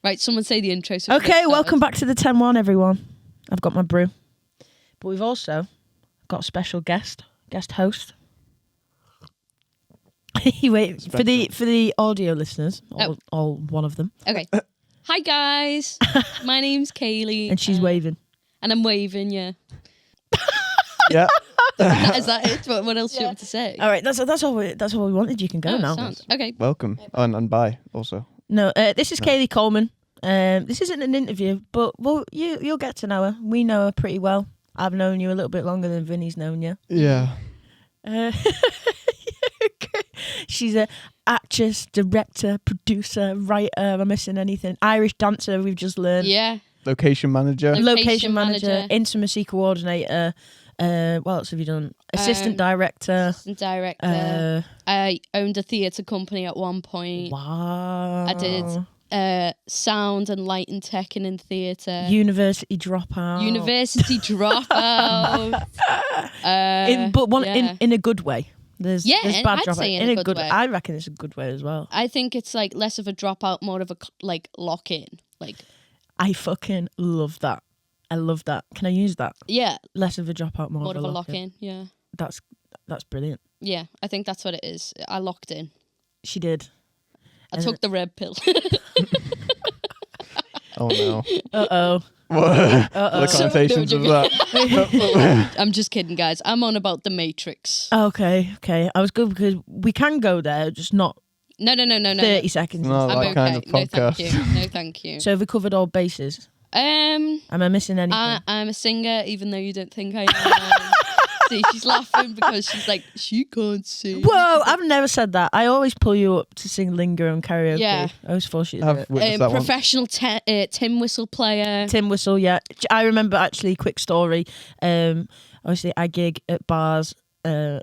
Right, someone say the intro. So Okay, welcome back to the 10-1, everyone. I've got my brew. But we've also got a special guest host. Wait, for the audio listeners, all one of them. Okay. Hi, guys. My name's Kayleigh. And she's waving. And I'm waving, yeah. Yeah. Is that it? What else do you want to say? All right, that's all we wanted. You can go now. Sound. Okay. Welcome. And bye also. No, this is Kayleigh Coleman. This isn't an interview, but you'll get to know her. We know her pretty well. I've known you a little bit longer than Vinny's known you. Yeah. She's an actress, director, producer, writer. Am I missing anything? Irish dancer, we've just learned. Yeah. Location manager. Location manager, intimacy coordinator. What else have you done? Assistant director. I owned a theatre company at one point. Wow. I did sound and lighting tech in theatre. University dropout. In a good way. There's bad I'd dropout. say in a good way. I reckon it's a good way as well. I think it's like less of a dropout, more of a like lock in. Like, I fucking love that. I love that. Can I use that? Yeah. Less of a dropout, more of a lock in. Yeah. That's brilliant. Yeah, I think that's what it is. I locked in. She did. I took the red pill. Oh no. Uh-oh. What the connotations of that? I'm just kidding, guys. I'm on about the Matrix. Okay. I was good because we can go there, just not No. 30 seconds. No, I'm that okay. kind of No, podcast. thank you. No, thank you. So have we covered all bases? Am I missing anything? I'm a singer, even though you don't think I am. See, she's laughing because she's like, she can't sing. Whoa, I've never said that. I always pull you up to sing Linger on karaoke. Yeah. I always force you to do it. Witnessed that once. Professional tin whistle player. Tin whistle, yeah. I remember actually, quick story. Obviously, I gig at bars for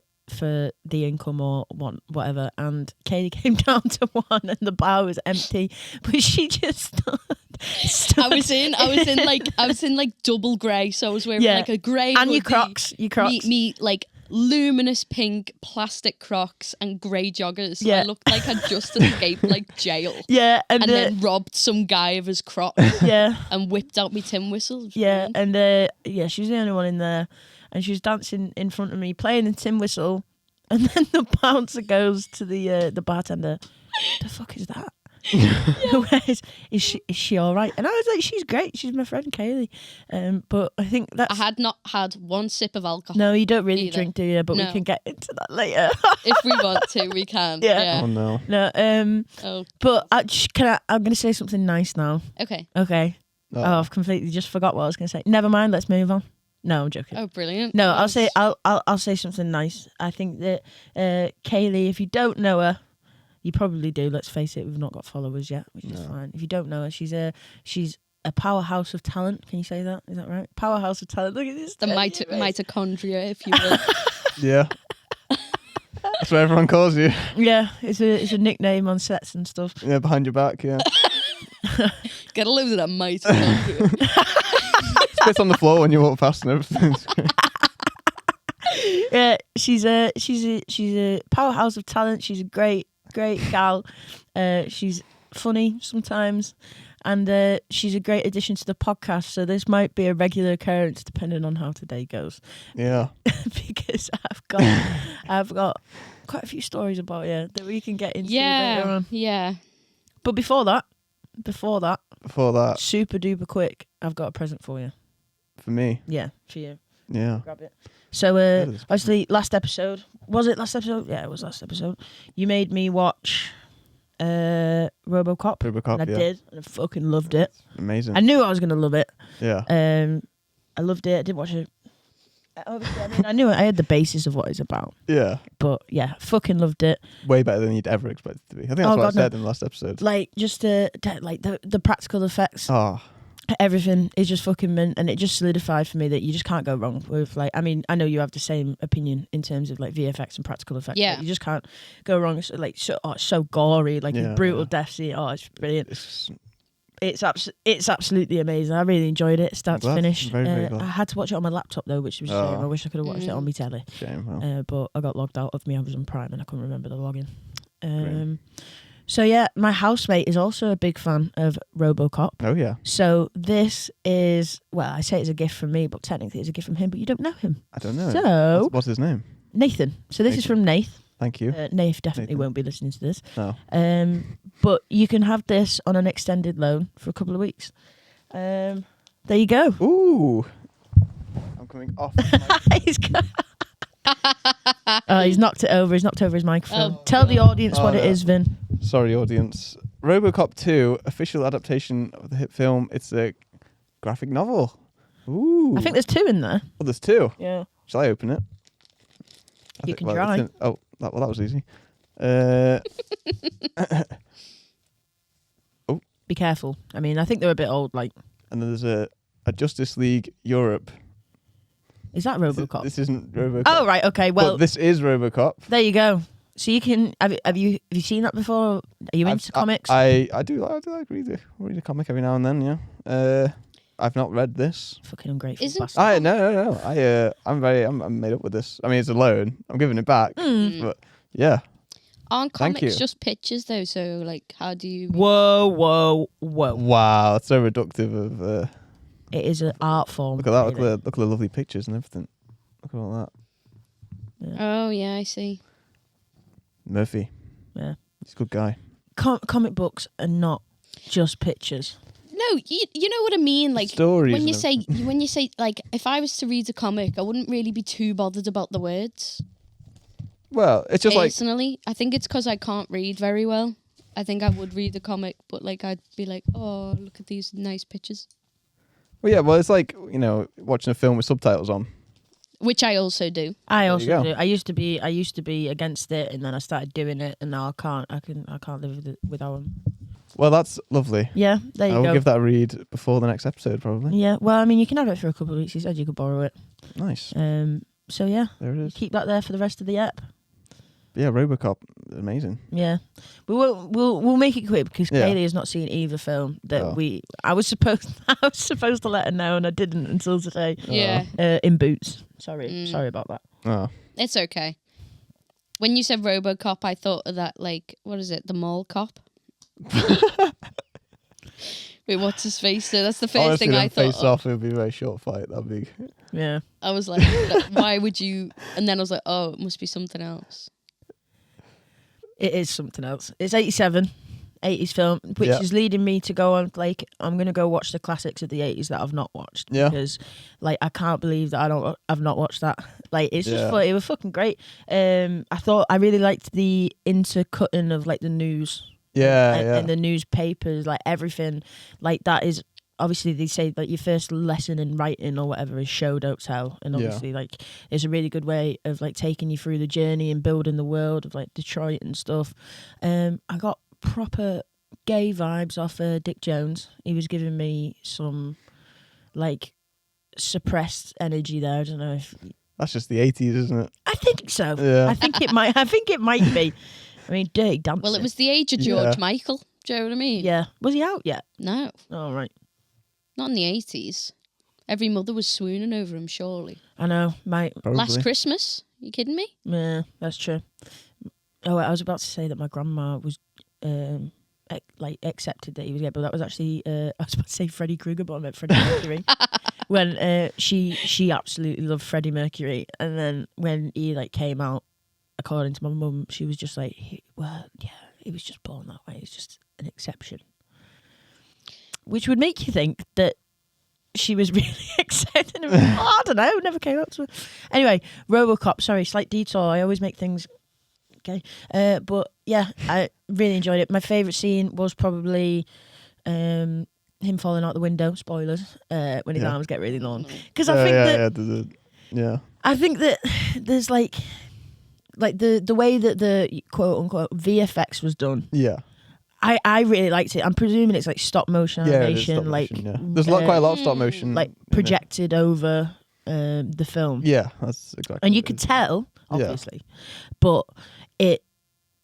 the income or whatever, and Kayleigh came down to one and the bar was empty, but she just stood. I was in like double grey, so I was wearing like a grey and hoodie, your Crocs. me like luminous pink plastic Crocs and grey joggers. So Yeah. I looked like I'd just escaped like jail. Yeah, And then robbed some guy of his Crocs. yeah, And whipped out my tin whistle. yeah, and she was the only one in there, and she was dancing in front of me, playing the tin whistle, and then the bouncer goes to the bartender. The fuck is that? Is she all right? And I was like, she's great. She's my friend Kayleigh. But I think that's. I had not had one sip of alcohol. No, you don't really either. drink, do you? But we can get into that later. If we want to, we can. Yeah. Oh no. No. But I'm going to say something nice now. Okay. Okay. Oh. I've completely just forgot what I was going to say. Never mind. Let's move on. No, I'm joking. Oh, brilliant. No, I'll say something nice. I think that Kayleigh, if you don't know her, you probably do. Let's face it, we've not got followers yet, which is fine. If you don't know her, she's a powerhouse of talent. Can you say that? Is that right? Powerhouse of talent. Look at this. The mitochondria, if you will. Yeah. That's what everyone calls you. Yeah, it's a nickname on sets and stuff. Yeah, behind your back. Yeah. Get a load of that mitochondria. Spits on the floor when you walk past and everything. Yeah, she's a powerhouse of talent. She's a great gal. She's funny sometimes, and she's a great addition to the podcast. So this might be a regular occurrence depending on how today goes. Yeah. Because I've got quite a few stories about you that we can get into later on. Yeah. But before that, super duper quick, I've got a present for you. For me. Yeah, for you. Yeah. Grab it. So, obviously, last episode. Was it last episode? Yeah, it was last episode. You made me watch RoboCop. RoboCop, and I did. And I fucking loved it. Amazing. I knew I was going to love it. Yeah. I loved it. I did watch it. Obviously, I knew I had the basis of what it's about. Yeah. But, yeah, fucking loved it. Way better than you'd ever expect it to be. I think that's what I said in the last episode. Like, just the practical effects. Oh. Everything is just fucking mint, and it just solidified for me that you just can't go wrong with, like, I mean, I know you have the same opinion in terms of like VFX and practical effects. Yeah, like, you just can't go wrong. It's like it's so gory, like brutal death scene. Oh, it's brilliant. It's absolutely amazing. I really enjoyed it, start to finish. Very glad. I had to watch it on my laptop though, which was a shame. I wish I could have watched it on my telly. Shame. Well. But I got logged out of my Amazon Prime and I couldn't remember the login. So yeah, my housemate is also a big fan of RoboCop. Oh yeah, So this is, well, I say it's a gift from me, but technically it's a gift from him, but you don't know him. I don't know. So What's his name? Nathan. So this is Nathan. from Nath. Thank you. Nath definitely Nathan. won't be listening to this. No. But you can have this on an extended loan for a couple of weeks. There you go. Ooh. I'm coming off. He's got he's knocked it over. He's knocked over his microphone. Oh, Tell the audience what it no. is, Vin. Sorry, audience. RoboCop 2, official adaptation of the hit film. It's a graphic novel. Ooh. I think there's 2 in there. Oh, there's 2. Yeah. Shall I open it? You can it's try. that was easy. Be careful. I mean, I think they're a bit old. Like, And then there's a Justice League Europe. is that RoboCop? This isn't RoboCop. Oh right. Okay. Well, But this is RoboCop. there you go. So you can have you seen that before? Are you into comics? I do like read a comic every now and then. Yeah. I've not read this. Fucking ungrateful Isn't- bastard. No. I'm made up with this. I mean, it's a loan. I'm giving it back. But yeah. Aren't Thank comics you. just pictures though? So like, how do you? Whoa. Wow, it's so reductive of. It is an art form. Look at that. really. Look at the lovely pictures and everything. Look at all that. Oh yeah, I see. Murphy. Yeah. He's a good guy. Comic books are not just pictures. No, you know what I mean. Like Stories when and you say like, if I was to read a comic, I wouldn't really be too bothered about the words. Well, it's just like. Personally, I think it's because I can't read very well. I think I would read the comic, but like I'd be like, oh, look at these nice pictures, Well, yeah. Well, it's like watching a film with subtitles on. which I also do. I you also go. do. I used to be against it, and then I started doing it, and now I can't live with it without them. Well, that's lovely. Yeah, there I you will go. give that a read before the next episode, probably. Yeah, well, I mean, you can have it for a couple of weeks. He said you could borrow it. Nice. So yeah, There it is. keep that there for the rest of the app. But yeah, RoboCop, amazing. Yeah, but we'll make it quick because Yeah. Kayleigh has not seen either film that Oh. I was supposed to let her know, and I didn't until today. Yeah, In Boots. Sorry about that. Oh, it's okay. When you said RoboCop, I thought of that, like, what is it, the mall cop? Wait, what's his face? So that's the first honestly, thing I them thought face of. off. It would be a very short fight. That'd be. Yeah. I was like, why would you? And then I was like, oh, it must be something else. It is something else. It's 87, 80s film, which Yeah. is leading me to go on, like, I'm going to go watch the classics of the 80s that I've not watched. Yeah. Because, like, I can't believe that I've not watched that. Like, it's just Yeah. fun. It was fucking great. I really liked the intercutting of, like, the news. Yeah, And the newspapers, like, everything. Like, that is, obviously, they say, like, your first lesson in writing or whatever is show, don't tell. And Yeah. obviously, like, it's a really good way of, like, taking you through the journey and building the world of, like, Detroit and stuff. I got proper gay vibes off Dick Jones. He was giving me some, like, suppressed energy there. I don't know if... That's just the 80s, isn't it? I think so. Yeah. I think it might be. I mean, Dirty Dancing. Well, it was the age of George Yeah. Michael. Do you know what I mean? Yeah. Was he out yet? No, Oh, right. not in the 80s. Every mother was swooning over him, surely. I know, mate. Probably. Last Christmas? You kidding me? Yeah, that's true. Oh, I was about to say that my grandma was like accepted that he was gay, but that was actually I was about to say Freddie Krueger, but I meant Freddie Mercury. When she absolutely loved Freddie Mercury, and then when he like came out, according to my mum, she was just like, he was just born that way. It's just an exception, which would make you think that she was really accepting him. I don't know. Never came up to her. Anyway, RoboCop. Sorry, slight detour. I always make things okay. But yeah, I really enjoyed it. My favourite scene was probably him falling out the window. Spoilers. When his Yeah. arms get really long. Because I think yeah. I think that there's like the way that the quote unquote VFX was done. Yeah. I really liked it. I'm presuming it's like stop motion Yeah, it is animation, stop like motion, yeah. There's quite a lot of stop motion. like in it. projected over the film. Yeah, that's exactly. And you what could it is. tell, Yeah. obviously, but it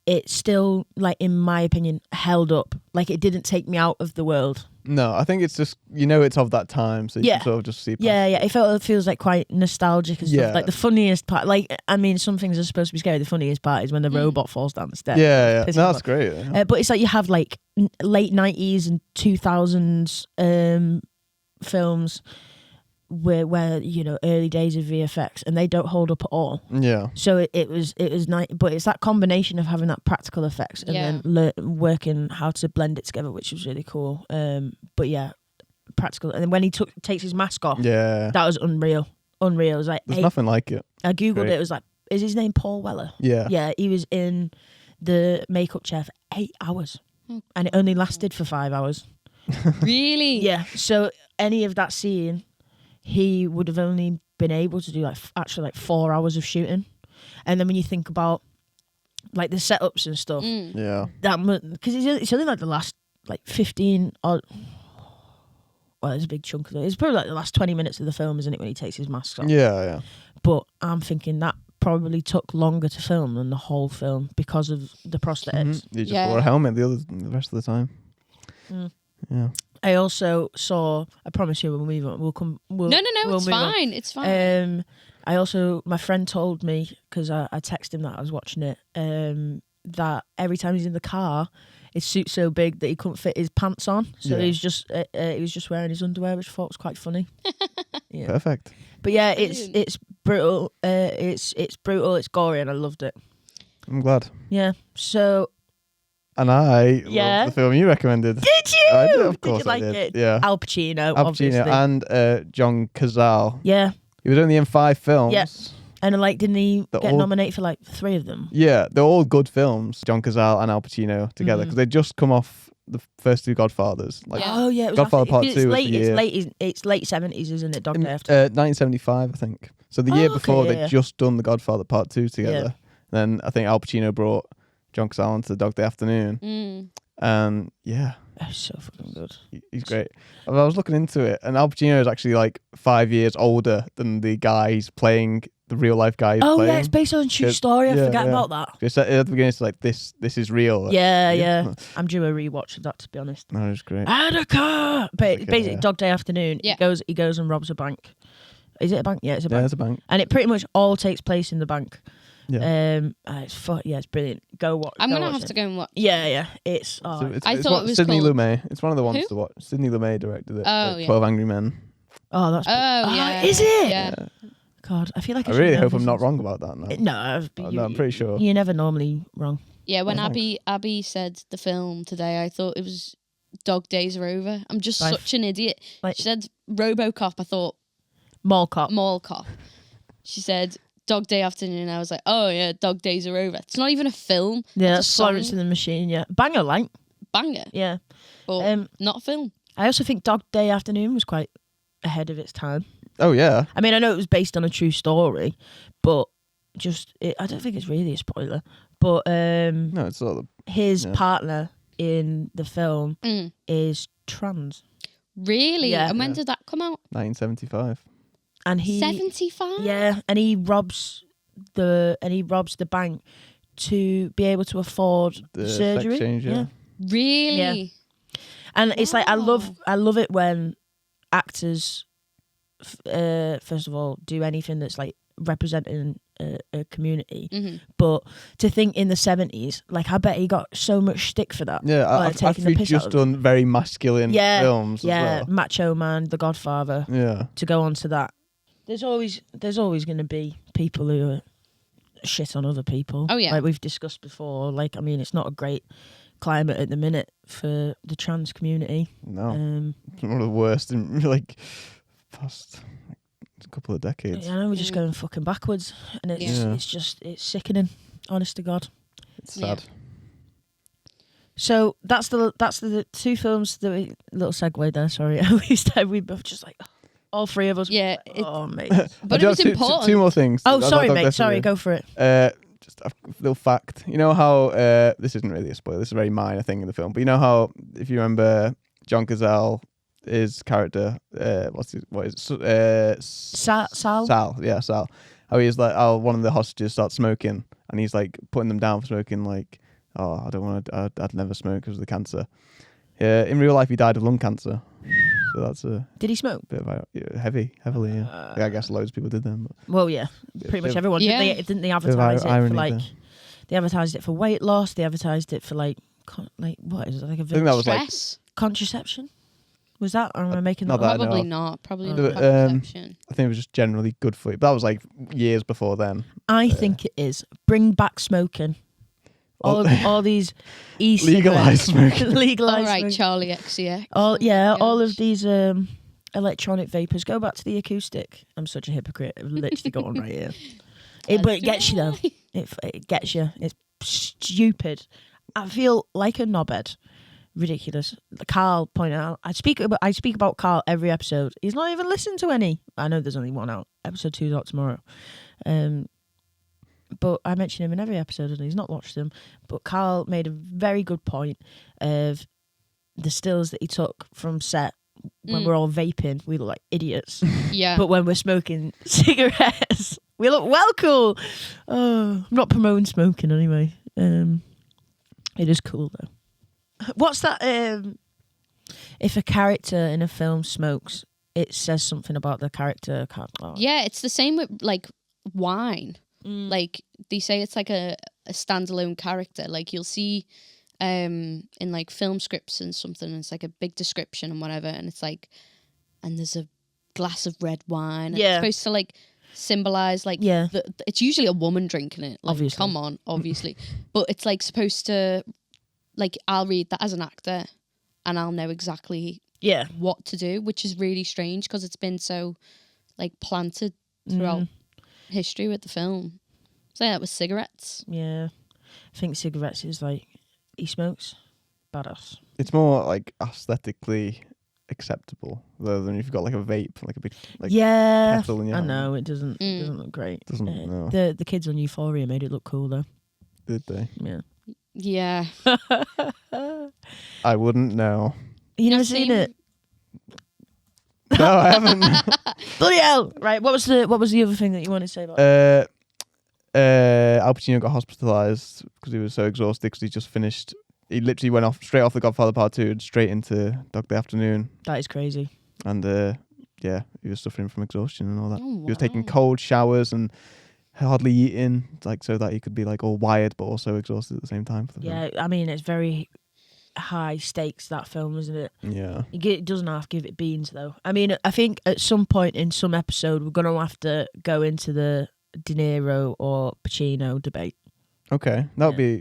it still, like, in my opinion, held up. Like, it didn't take me out of the world. No, I think it's just, it's of that time, so you Yeah. can sort of just see past Yeah, it. It feels like quite nostalgic and stuff. Yeah. Like the funniest part, like, I mean, some things are supposed to be scary. The funniest part is when the robot falls down the stairs. Yeah. Pisses No, me that's off. great. Yeah. But it's like you have like late 90s and 2000s films where early days of VFX, and they don't hold up at all. Yeah. So it was nice, but it's that combination of having that practical effects and then working how to blend it together, which was really cool. But yeah, practical. And then when he takes his mask off, Yeah. that was unreal. It was like There's nothing like it. I googled Great. it. It was like, is his name Paul Weller? Yeah. Yeah, he was in the makeup chair for 8 hours, and it only lasted for 5 hours. Really? Yeah. So any of that scene, he would have only been able to do like 4 hours of shooting. And then when you think about like the setups and stuff, Yeah. because it's only like the last like 15 or it's a big chunk of it. It's probably like the last 20 minutes of the film, isn't it, when he takes his mask off? Yeah. But I'm thinking that probably took longer to film than the whole film because of the prosthetics. You just wore a helmet the rest of the time. Yeah. I also saw. I promise you, when we'll come. No, we'll it's move on. fine. It's fine. I also, my friend told me, because I texted him that I was watching it, that every time he's in the car, his suit's so big that he couldn't fit his pants on, so he was just wearing his underwear, which I thought was quite funny. Yeah. Perfect. But yeah, Brilliant. it's brutal. It's brutal. It's gory, and I loved it. I'm glad. Yeah. So. And I loved the film you recommended. Did you? I did, of course Did you like I did. it? Yeah. Al Pacino, obviously. and John Cazale. Yeah. He was only in 5 films. Yeah. And like, didn't he They're get all- nominated for like 3 of them? Yeah, they're all good films. John Cazale and Al Pacino together, because they just come off the first 2 Godfathers. Like Yeah. Oh yeah, it was Godfather after- Part it's 2 was late. the year. It's late 70s, isn't it? Dog Day After. 1975, I think. So the year Oh, before, okay, they'd yeah. just done the Godfather Part 2 together. Then I think Al Pacino brought John Cazale into Dog Day Afternoon. And yeah, That's so fucking good. he's great. I was looking into it, and Al Pacino is actually like 5 years older than the guy he's playing, the real life guy he's Oh playing. yeah, it's based on a true Yeah, story. I yeah, forgot yeah. about that. It's at the beginning, it's like, this is real. Yeah. I'm due a rewatch of that, to be honest. No, it's great. Attica! But Attica, basically, yeah. Dog Day Afternoon. Yeah. He goes and robs a bank. Is it a bank? Yeah, it's a Yeah, bank. there's a bank. And it pretty much all takes place in the bank. Yeah. It's brilliant. Go watch. I'm go gonna watch have it. to go and watch. Yeah. It's So it's I thought what it was Sidney called- Lumet. It's one of the ones Who? to watch. Sidney Lumet directed it. Oh, yeah. 12 Angry Men. that's. Yeah. Is it? Yeah. God, I feel like I should really know hope I'm this not is- wrong about that. No, No, I'm pretty sure. You're never normally wrong. Yeah, when Oh, Abby said the film today, I thought it was Dog Days Are Over. I'm just Right. such an idiot. Like- She said RoboCop. I thought Mall cop. Mall Cop. She said Dog Day Afternoon. I was like, oh yeah, Dog Days Are Over. It's not even a film. Yeah, It's that's a Florence song. and the Machine. Yeah, banger like. Banger, Yeah. but not a film. I also think Dog Day Afternoon was quite ahead of its time. Oh yeah. I mean, I know it was based on a true story, but I don't think it's really a spoiler. But No, it's sort of. his Yeah. partner in the film is trans, Really? Yeah. And when Yeah. did that come out? 1975. and he 75. yeah, and he robs the bank to be able to afford The surgery. sex change, yeah. Really? And it's like I Wow. love it when actors, first of all, do anything that's like representing a community. Mm-hmm. But to think in the 70s, like I bet he got so much stick for that. Yeah, Like, after taking the he'd piss just out of it. done very masculine Yeah, films Yeah, as well. Macho Man, The Godfather. Yeah. To go on to that, there's always going to be people who are shit on other people. Oh, yeah. Like we've discussed before. Like I mean, it's not a great climate at the minute for the trans community. No. It's one of the worst in like past a couple of decades. I know we're just going fucking backwards, and it's Yeah. it's sickening. Honest to God. It's sad. So that's the 2 films that we little segue there. Sorry, we both just like all 3 of us. Yeah. Oh mate. But I it was do have important. two more things. Oh That's sorry, not mate. definitely- Sorry, go for it. Just a little fact. You know how this isn't really a spoiler. This is a very minor thing in the film. But you know how, if you remember, John Cazale, his character, what is it? Sal. Sal. Yeah, Sal. How he's like, one of the hostages starts smoking, and he's like putting them down for smoking like oh, I don't want to. I'd never smoke because of the cancer. In real life, he died of lung cancer. So that's a Did he smoke? bit of heavily. Yeah. I guess loads of people did then. But Well, yeah, pretty much everyone. Yeah. Didn't they advertise it for irony like? there. They advertised it for weight loss. They advertised it for like what is it, like a I think that was like Stress? contraception? Was that? Or am I making not that up? that I know Probably of. not. Probably No, not but, contraception. I think it was just generally good for you. But that was like years before then. I think it is. Bring back smoking. All these Legalised smoking. All legalized right, smoking. Charlie XCX. All Gosh. of these electronic vapors. Go back to the acoustic. I'm such a hypocrite. I've literally got one right here. But it gets you though. It gets you. It's stupid. I feel like a knobhead. Ridiculous. Carl pointed out. I speak about Carl every episode. He's not even listened to any. I know there's only one out. Episode 2's out tomorrow. But I mention him in every episode and he's not watched them. But Carl made a very good point of the stills that he took from set when we're all vaping. We look like idiots. Yeah. But when we're smoking cigarettes, we look well cool. Oh, I'm not promoting smoking anyway. It is cool though. What's that? If a character in a film smokes, it says something about the character. Yeah, it's the same with like wine. Like they say it's like a standalone character. Like you'll see in like film scripts and something, and it's like a big description and whatever, and it's like, and there's a glass of red wine. And Yeah. it's supposed to like symbolize like it's usually a woman drinking it. Like, Obviously. come on, obviously, but it's like supposed to, like I'll read that as an actor, and I'll know exactly what to do, which is really strange because it's been so like planted throughout history with the film. So yeah, it was cigarettes. Yeah. I think cigarettes is like, he smokes. Badass. It's more like aesthetically acceptable rather than if you've got like a vape, like a big kettle in your I hand. know it doesn't look great. No. The kids on Euphoria made it look cool though. Did they? Yeah. Yeah. I wouldn't know. You never I've seen seen- it? No, I haven't. Bloody hell! Right, what was the other thing that you wanted to say about? Al Pacino got hospitalised because he was so exhausted because he just finished. He literally went straight off The Godfather Part 2 and straight into Dog Day Afternoon. That is crazy. And he was suffering from exhaustion and all that. Oh, He was taking wow. cold showers and hardly eating, like so that he could be like all wired but also exhausted at the same time. For the Yeah, I mean it's very high stakes, that film, isn't it? film. Yeah. It doesn't have to give it beans though. I mean, I think at some point in some episode we're gonna have to go into the De Niro or Pacino debate. Okay,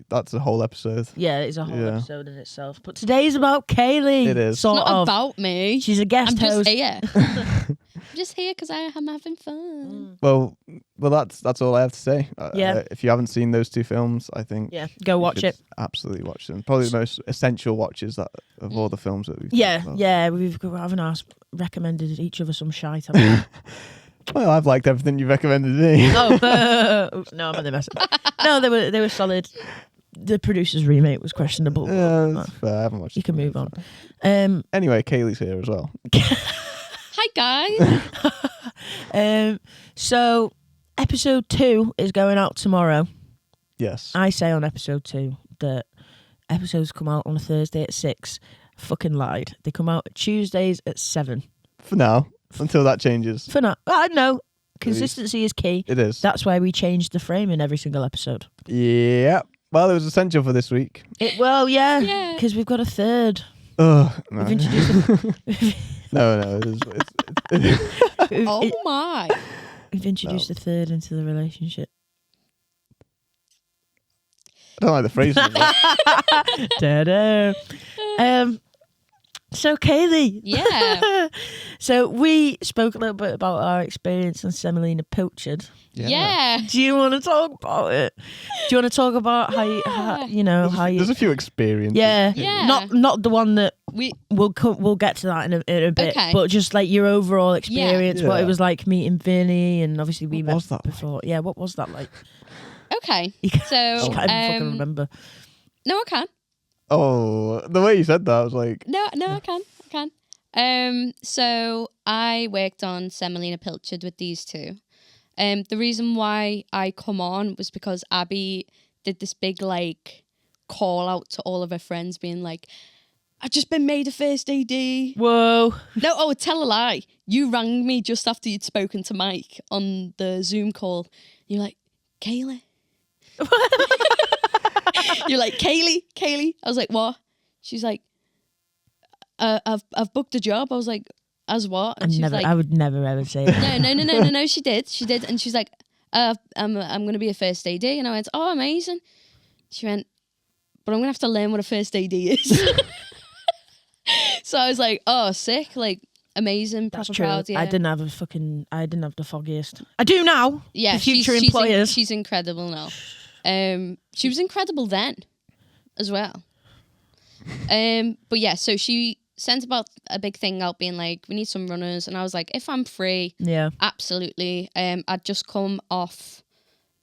that's a whole episode. Yeah, it's a whole episode in itself. But today's about Kayleigh. It is. It's Sort not of. about me. She's a guest I'm just host. here. I'm just here because I'm having fun. Well, that's all I have to say. Yeah. If you haven't seen those two films, I think Yeah, go you watch should it. Absolutely watch them. Probably the most essential watches of all the films that we've. Yeah, talked about. yeah. We haven't recommended each other some shite. Have we? Well, I've liked everything you recommended me. Oh, oops, no, I'm only messing. No, they were solid. The producer's remake was questionable. Yeah, that's fair. I haven't watched. You it. can move on. Anyway, Kayleigh's here as well. Hi guys. So episode 2 is going out tomorrow. Yes. I say on episode 2 that episodes come out on a Thursday at 6. Fucking lied. They come out Tuesdays at 7. For now, until that changes. For now, I know. Consistency is key. It is. That's why we changed the frame in every single episode. Yeah. Well, it was essential for this week. Yeah, Yeah. because we've got a third. No. We've introduced No. Oh my. we've introduced a third into the relationship. I don't like the phrase. Ta-da. So Kayleigh. Yeah. So we spoke a little bit about our experience on Semolina Pilchard. Yeah. Do you want to talk about it? Do you want to talk about how you There's a few experiences. Yeah. Yeah. Not the one that We we'll get to that in a bit. Okay. But just like your overall experience, Yeah. what it was like meeting Vinny, and obviously we What met was that before. Yeah, what was that like? okay. You can't, So you can't even fucking remember. no, I can. Oh, the way you said that, I was like, No, I can. So I worked on Semolina Pilchard with these two. The reason why I come on was because Abby did this big like call out to all of her friends being like, I've just been made a first AD. Whoa. No, tell a lie. You rang me just after you'd spoken to Mike on the Zoom call. You're like, Kayleigh. You're like, Kayleigh. I was like, what? She's like, I've booked a job. I was like, as what? And I would never ever say that. No. She did. And she's like, I'm going to be a first AD. And I went, oh, amazing. She went, but I'm going to have to learn what a first AD is. So I was like, oh, sick. Like, amazing. That's proper true. proud, yeah. I didn't have the foggiest. I do now. Yeah, for future employers. She's incredible now. She was incredible then as well. But yeah, so she sent about a big thing out being like, we need some runners. And I was like, if I'm free, yeah, absolutely. I'd just come off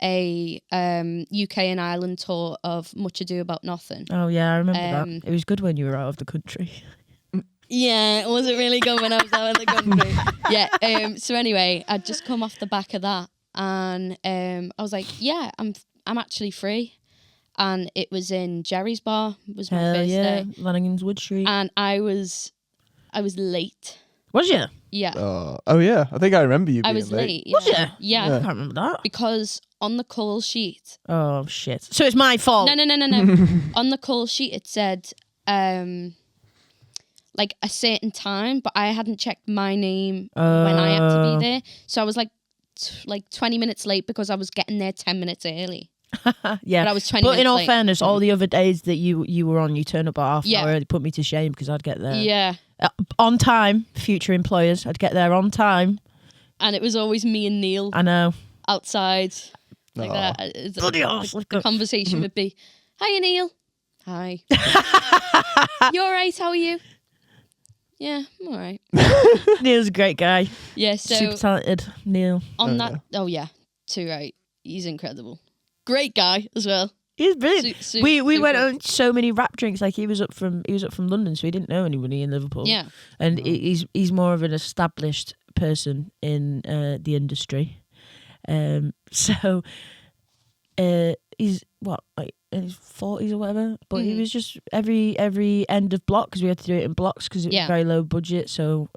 a UK and Ireland tour of Much Ado About Nothing. Oh yeah, I remember that. It was good when you were out of the country. Yeah, was it really good when I was out of the country? Yeah. So anyway, I'd just come off the back of that, and I was like, yeah, I'm actually free. And it was in Jerry's Bar. It was my first day. Lanningham's Wood Street. And I was late. Was you? Yeah. Oh yeah, I think I remember you being I was late. Was you? Yeah. I can't remember that. Because on the call sheet. Oh shit! So it's my fault. No. On the call sheet it said like a certain time, but I hadn't checked my name when I had to be there. So I was like 20 minutes late because I was getting there 10 minutes early. Yeah, but I was 20 But minutes in all late. fairness, all the other days that you were on, you turn up at half an Yeah. hour. It put me to shame because I'd get there. Yeah. On time, future employers. I'd get there on time. And it was always me and Neil I know. outside. Like Aw. that. Bloody arse, The conversation would be, hiya, Neil. Hi. You all right? How are you? Yeah, I'm all right. Neil's a great guy. Yeah, so Super talented, Neil. on that, too right. He's incredible. Great guy as well. He's brilliant. We super. went on so many rap drinks. Like he was up from London, so he didn't know anybody in Liverpool. Yeah. And he's more of an established person in the industry. So he's like in his 40s or whatever. But he was just every end of block, because we had to do it in blocks because it was very low budget. So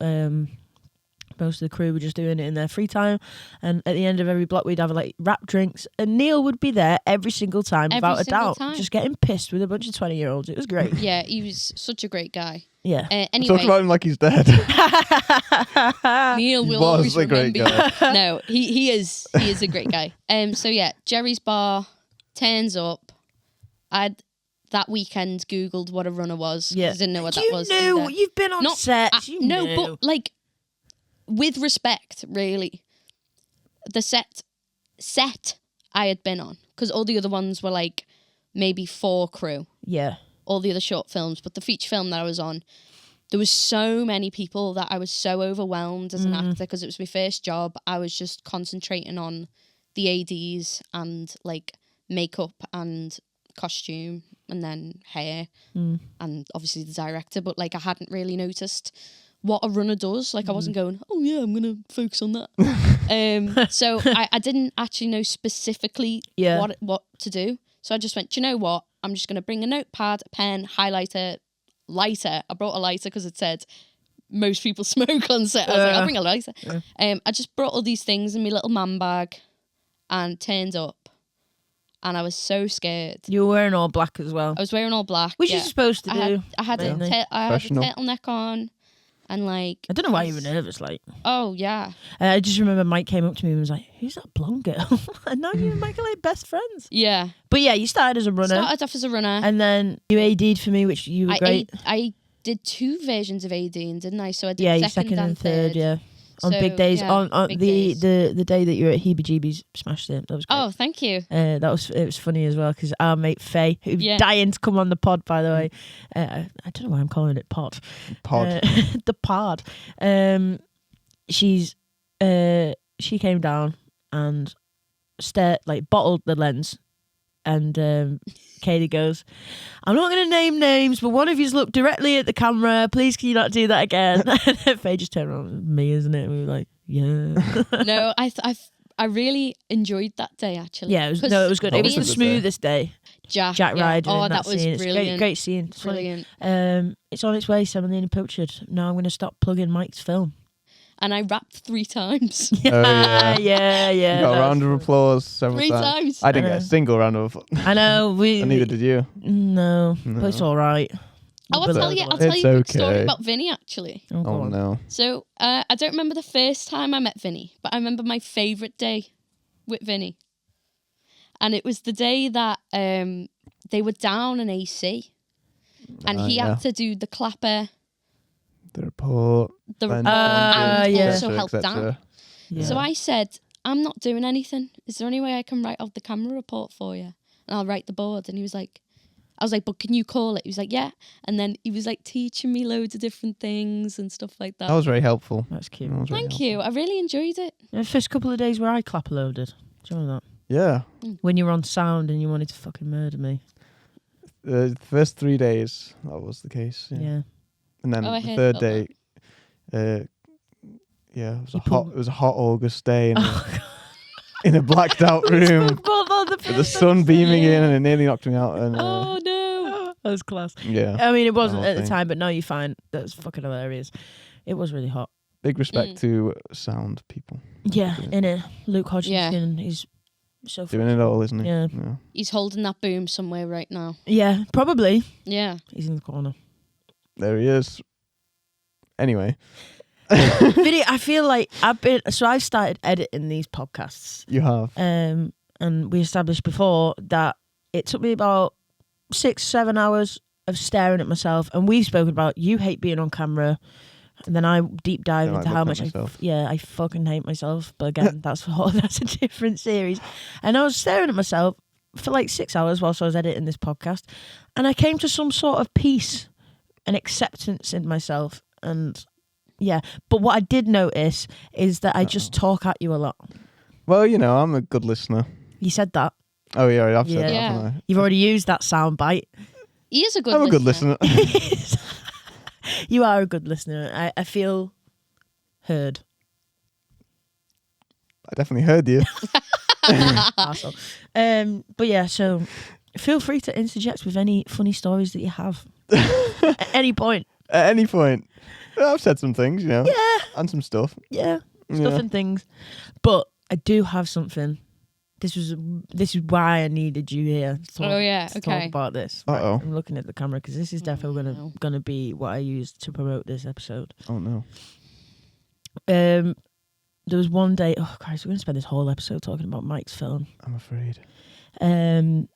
most of the crew were just doing it in their free time, and at the end of every block we'd have like rap drinks, and Neil would be there every single time without a doubt, just getting pissed with a bunch of 20-year-olds. It was great. Yeah, he was such a great guy. Yeah. Anyway, Talk about him like he's dead. Neil will was always a great remember guy. you. No, he is a great guy. So yeah, Jerry's Bar turns up. I'd that weekend Googled what a runner was. Yeah. I didn't know what that was. You knew. either. You've been on set. You no, knew. but like, with respect, really, the set I had been on, because all the other ones were like maybe 4 crew. Yeah. All the other short films, but the feature film that I was on, there was so many people that I was so overwhelmed as an actor, because it was my first job. I was just concentrating on the ADs and like makeup and costume and then hair and obviously the director, but like I hadn't really noticed what a runner does. Like I wasn't going, oh yeah, I'm gonna focus on that. So I didn't actually know specifically what to do. So I just went, do you know what? I'm just gonna bring a notepad, a pen, highlighter, lighter. I brought a lighter because it said most people smoke on set. I was like, I'll bring a lighter. I just brought all these things in my little man bag and turned up. And I was so scared. You were wearing all black as well. I was wearing all black. Which you're supposed to do. I had a turtleneck on. And like, I don't know why you were nervous. Like, oh yeah, I just remember Mike came up to me and was like, "Who's that blonde girl?" And now you and Mike are like best friends. Yeah, but yeah, you started as a runner. Started off as a runner, and then you AD'd for me, which you were great. I did 2 versions of ADing, didn't I? So I did second and third. Yeah, on big days. On big the days. the day that you were at Heebie Jeebies, smashed it. That was great. Oh, thank you. It was funny as well because our mate Faye, who's dying to come on the pod, by the way. I don't know why I'm calling it pod. The pod. She came down and bottled the lens, and Katie goes, "I'm not going to name names, but one of you's looked directly at the camera. Please, can you not do that again?" And Faye just turned around, me, isn't it? And we were like, yeah. No, I really enjoyed that day actually. Yeah, it was good. It was the smoothest day. Jack Ryder. Oh, in that was scene. brilliant. It's a great scene. It's brilliant. It's on its way, Semolina Pilchard. Now I'm going to stop plugging Mike's film. And I rapped 3 times. Yeah. yeah. Got a round of applause several 3 times. I didn't get a single round of applause. I know. And neither did you. No, but it's all right. I'll tell you a quick story about Vinny, actually. Oh no. So, I don't remember the first time I met Vinny, but I remember my favourite day with Vinny. And it was the day that they were down in AC. And he had to do the clapper. The report. And also help Dan. Yeah. So I said, I'm not doing anything. Is there any way I can write out the camera report for you? And I'll write the board. And he was like, I was like, but can you call it? He was like, yeah. And then he was like teaching me loads of different things and stuff like that. That was very helpful. That's cute. Thank you. I really enjoyed it. The first couple of days where I clapper loaded. Do you remember that? Yeah. When you were on sound and you wanted to fucking murder me. The first 3 days, that was the case. Yeah. And then the third day, it was a hot August day in a blacked out room with the sun beaming in, and it nearly knocked me out. And, oh no, that was class. Yeah, I mean it wasn't at the time, but now you find that's fucking hilarious. It was really hot. Big respect to sound people. Yeah, innit? Luke Hodgson, he's so doing it all, isn't he? Yeah. He's holding that boom somewhere right now. Yeah, probably. Yeah, he's in the corner. There he is. Anyway. Vinny, I feel like I've started editing these podcasts. You have. And we established before that it took me about 6-7 hours of staring at myself, and we've spoken about you hate being on camera, and then I deep dive into how much I fucking hate myself. But again, that's a different series. And I was staring at myself for like 6 hours whilst I was editing this podcast, and I came to some sort of peace and acceptance in myself. And yeah, but what I did notice is that I just talk at you a lot. Well, I'm a good listener. You said that. Oh yeah, I've said that, haven't I? You've already used that sound bite. He is a good I'm a good listener. You are a good listener. I feel heard. I definitely heard you. Awesome. But yeah, so feel free to interject with any funny stories that you have. At any point. At any point. I've said some things, Yeah. And some stuff. Yeah. Stuff and things. But I do have something. This is why I needed you here to talk about this. Right, I'm looking at the camera because this is definitely gonna be what I use to promote this episode. Oh no. There was one day. Oh Christ, we're gonna spend this whole episode talking about Mike's film. I'm afraid. No.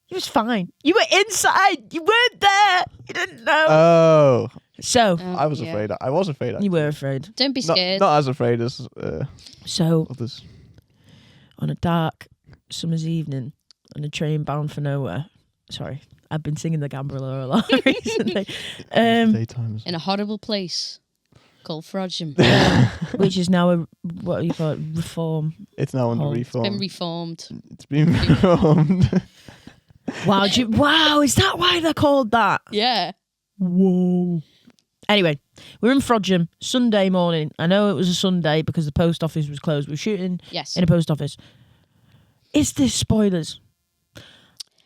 It was fine. You were inside. You weren't there. You didn't know. Oh. So I was afraid. I was afraid. Actually. You were afraid. Don't be scared. Not as afraid as others. On a dark summer's evening, on a train bound for nowhere. Sorry, I've been singing the Gambler a lot recently. Daytime. In a horrible place called Frodsham. Which is now what do you call it? Reform. It's now under reform. It's been reformed. It's been reformed. Wow, is that why they're called that? Yeah. Whoa. Anyway, we're in Frodsham, Sunday morning. I know it was a Sunday because the post office was closed. We were shooting in a post office. Is this spoilers?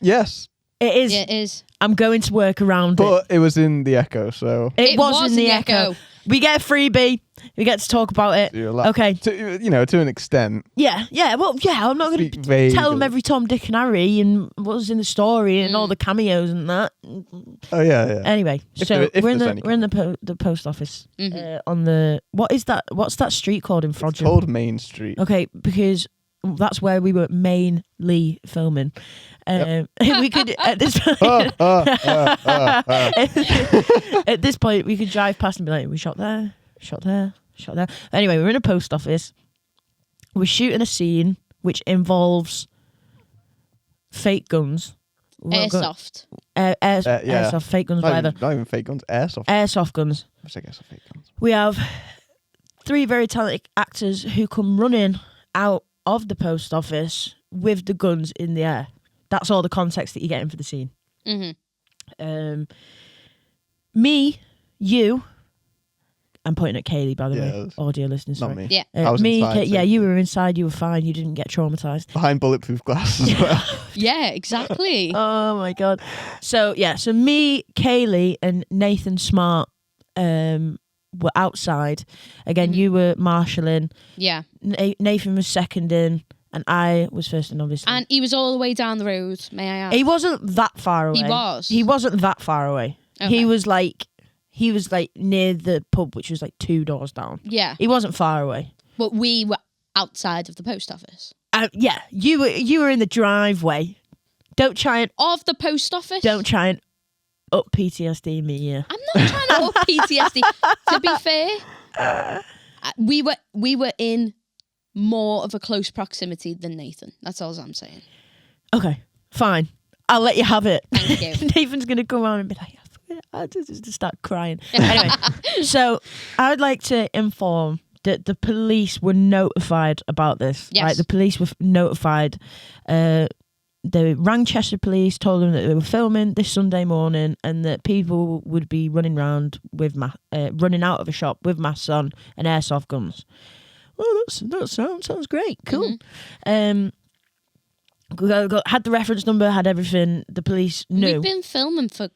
Yes. It is. Yeah, it is. I'm going to work around it. But it was in the Echo, so... It was in the Echo. We get a freebie. We get to talk about it. Okay. To an extent. Yeah. Well, yeah, I'm not going to tell them every Tom, Dick and Harry and what was in the story and all the cameos and that. Oh, yeah. Anyway, we're in the post office on the... What is that? What's that street called in Frodsham? It's called Main Street. Okay, because that's where we were mainly filming. We could at this point, at this point we could drive past and be like, we shot there. Anyway, we're in a post office. We're shooting a scene which involves fake guns. Airsoft. Airsoft, fake guns, not even fake guns, airsoft. Airsoft guns. I guess fake guns. We have 3 very talented actors who come running out of the post office with the guns in the air. That's all the context that you're getting for the scene. Mm-hmm. Me, you, I'm pointing at Kayleigh, by the way, audio listeners. Not sorry. me. Yeah. I was inside, so you were inside. You were fine. You didn't get traumatized. behind bulletproof glass as well. Yeah, exactly. Oh my god. So me, Kayleigh, and Nathan Smart were outside. Again, you were marshalling. Yeah. Nathan was second in, and I was first in, obviously. And he was all the way down the road, may I add? He wasn't that far away. He was? He wasn't that far away. Okay. He was like near the pub, which was like 2 doors down. Yeah. He wasn't far away. But we were outside of the post office. Yeah, you were in the driveway. Don't try and Of the post office? up PTSD me, yeah. I'm not trying to up PTSD. To be fair, we were in more of a close proximity than Nathan. That's all I'm saying. Okay, fine. I'll let you have it. Thank you. Nathan's going to come on and be like, I just start crying. Anyway, so I would like to inform that the police were notified about this. Yes. Right? The police were notified. They rang Chester Police, told them that they were filming this Sunday morning and that people would be running around with running out of a shop with masks on and airsoft guns. Well, that sounds great. Cool. Mm-hmm. Had the reference number, had everything. The police knew. We've been filming for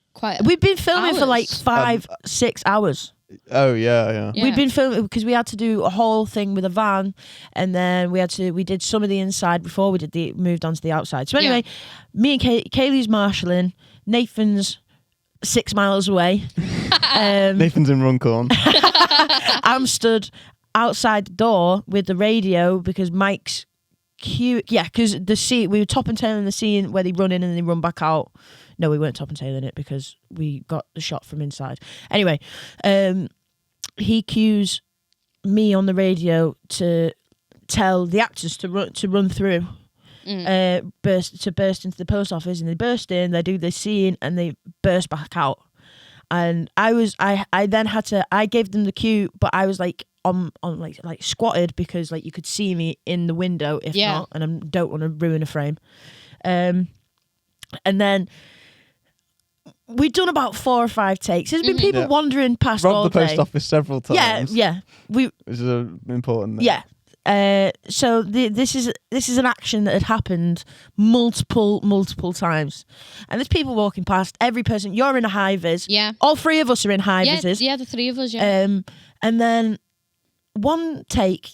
We've been filming for like hours. 5-6 hours. Oh yeah. Yeah. We've been filming because we had to do a whole thing with a van, and then we did some of the inside before we moved on to the outside. So anyway, me and Kayleigh's marshalling. Nathan's 6 miles away. Nathan's in Runcorn. I'm stood outside the door with the radio because Mike's cute. Yeah, because we were top and tailing the scene where they run in and they run back out. No, we weren't top and tailing it because we got the shot from inside. Anyway, he cues me on the radio to tell the actors to run through, burst into the post office, and they burst in. They do the scene and they burst back out. And I then had to. I gave them the cue, but I was like on like squatted because like you could see me in the window if not, and I don't want to ruin a frame. And then we'd done about 4 or 5 takes. There's been people wandering past all Robbed the day. post office several times. Yeah. Which is important. Yeah. So this is an action that had happened multiple times, and there's people walking past. Every person, you're in a high vis. Yeah. All 3 of us are in high vises. Yeah, the 3 of us. Yeah. And then one take,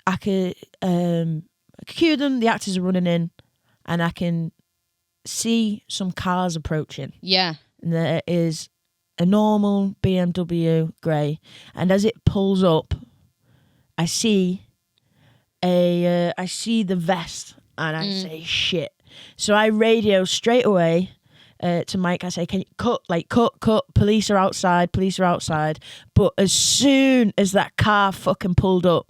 I could cue them. The actors are running in, and I can see some cars approaching. Yeah. And there is a normal BMW grey, and as it pulls up, I see the vest, and I say shit. So I radio straight away to Mike. I say, "Can you cut? Police are outside. But as soon as that car fucking pulled up,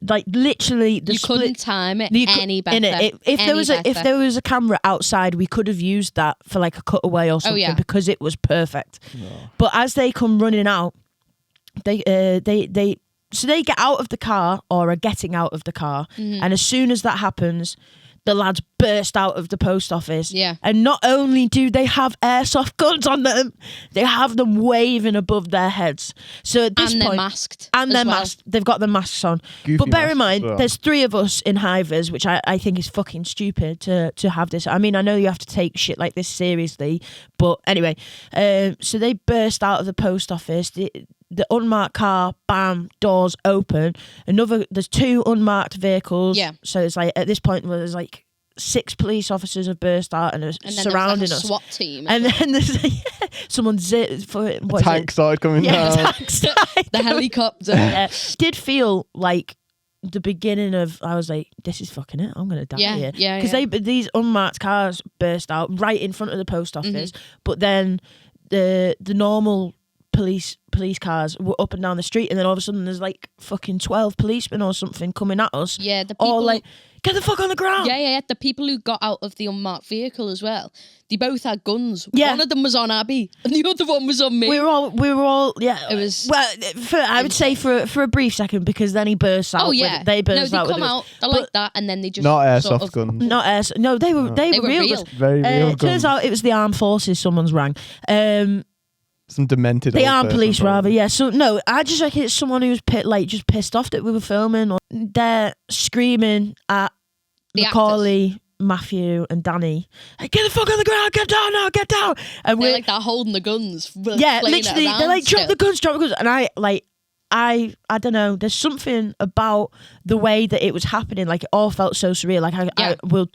like literally, you couldn't time it any better. If there was a camera outside, we could have used that for like a cutaway or something because it was perfect. No. But as they come running out, they get out of the car or are getting out of the car, and as soon as that happens, the lads burst out of the post office. Yeah. And not only do they have airsoft guns on them, they have them waving above their heads. So at this point, they're masked. And they're masked. They've got their masks on. Goofy but bear in masks mind, as well. there's 3 of us in high-vis, which I think is fucking stupid to have this. I mean, I know you have to take shit like this seriously, but anyway. So they burst out of the post office. The unmarked car, bam, doors open. There's 2 unmarked vehicles. Yeah. So it's like at this point where there's like 6 police officers have burst out and are surrounding there was like a us. SWAT team. And then there's someone's Tank started coming down. The helicopter. Yeah. Did feel like the beginning of, I was like, this is fucking it. I'm gonna die here. Yeah. Because these unmarked cars burst out right in front of the post office, but then the normal police cars were up and down the street, and then all of a sudden there's like fucking 12 policemen or something coming at us. Yeah, the people all like, get the fuck on the ground. Yeah. The people who got out of the unmarked vehicle as well, they both had guns. Yeah. One of them was on Abby, and the other one was on me. We were all yeah. It was I would say for a brief second, because then he bursts out. Oh yeah, they burst out. They come out. They're like that, and then they just not airsoft sort of, guns. Not airsoft. No, they were real. real. Very real guns. Turns out it was the armed forces. Someone's rang. some demented. They old aren't person, police, probably. rather. Yeah. So no, I just reckon it's someone who's just pissed off that we were filming. Or they're screaming at The Macaulay, Matthew, and Danny. Like, get the fuck on the ground! Get down now! Get down! And They're like they're holding the guns. yeah, literally, they're like, drop the guns, drop the guns. And I don't know. There's something about the way that it was happening. Like, it all felt so surreal. Like,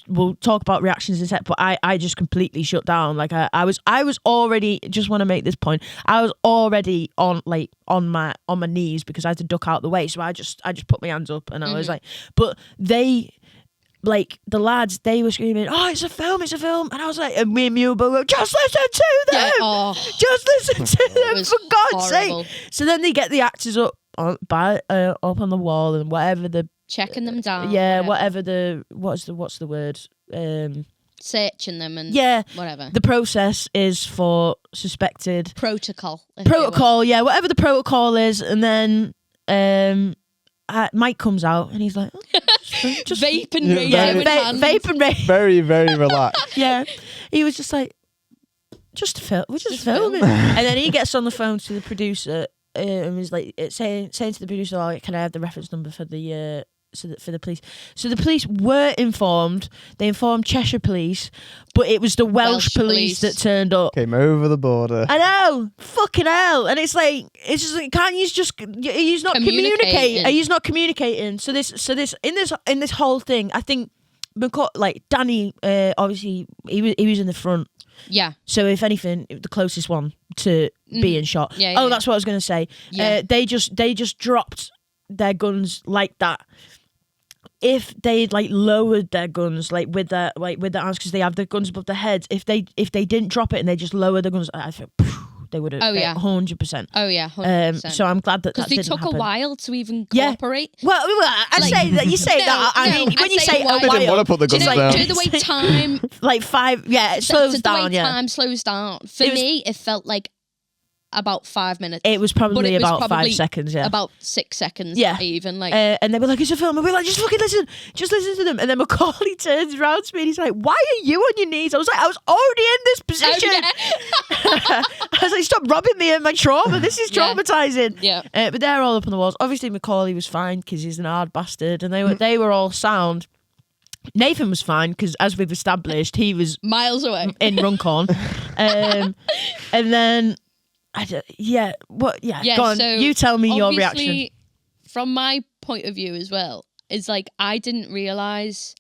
we'll talk about reactions in a sec, but I just completely shut down. Like, I was already. Just want to make this point. I was already on my knees because I had to duck out the way. So I just put my hands up and I was like, but they. Like, the lads, they were screaming, oh, it's a film, and I was like, and me and Mew both go, just listen to them, just listen to them, for God's sake. So then they get the actors up on the wall and whatever the checking them down, what's the word, searching them and whatever the process is for suspected protocol, whatever the protocol is. And then Mike comes out and he's like, just vape and rage, vape and rage, very, very relaxed. Yeah, he was just like, we're just filming. And then he gets on the phone to the producer and was like, saying to the producer, oh, can I have the reference number for the for the police? So the police were informed. They informed Cheshire Police, but it was the Welsh police that turned up. Came over the border. I know, fucking hell. And it's just like, can't you just? He's not communicating. He's not communicating. So this in this whole thing, I think, Danny, obviously he was in the front. Yeah. So if anything, the closest one to being shot. Yeah. That's what I was going to say. Yeah. They just dropped their guns like that. If they'd lowered their guns with their arms, because they have their guns above their heads, if they didn't drop it and they just lowered their guns, I think they would have 100%. Oh yeah, 100%. So I'm glad that because they took happen. a while to even cooperate. Well, I say that you say that. I mean, when you say a while, they didn't want to put the guns down. Do you know the way time 5? Yeah, it slows down. The way time slows down. For me, it felt like about 5 minutes. It was probably about 5 seconds, about 6 seconds, even and they were like, it's a film, and we were like, just fucking listen to them. And then Macaulay turns around to me and he's like, why are you on your knees? I was like, I was already in this position. I was like, stop robbing me of my trauma, this is traumatizing. But they're all up on the walls. Obviously Macaulay was fine because he's an hard bastard, and they were all sound. Nathan was fine because, as we've established, he was miles away in Runcorn. And then go on, so you tell me your reaction. From my point of view as well, is like, I didn't realise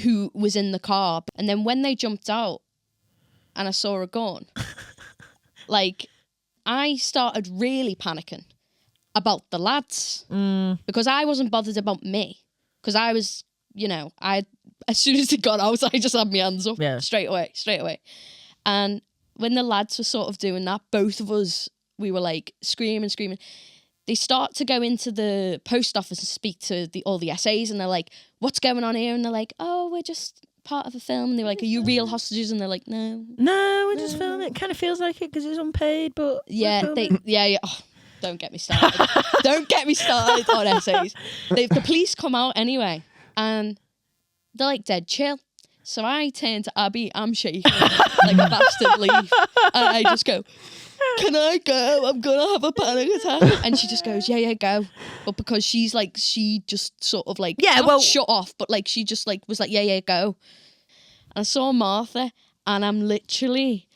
who was in the car. And then when they jumped out and I saw a gun, I started really panicking about the lads. Because I wasn't bothered about me. Because I was, as soon as it got out, I just had my hands up straight away. And when the lads were sort of doing that, both of us, we were like screaming. They start to go into the post office and speak to all the SAs, and they're like, what's going on here? And they're like, oh, we're just part of a film. And they were like, are you real hostages? And they're like, no, we're just filming. It kind of feels like it because it's unpaid, but yeah. Oh, don't get me started. Don't get me started on SAs. The police come out anyway, and they're like dead chill. So I turn to Abby, I'm shaking like a bastard leaf, and I just go, can I go? I'm going to have a panic attack. And she just goes, yeah, go. But because she just sort of shut off, but she just was like, yeah, go. And I saw Martha, and I'm literally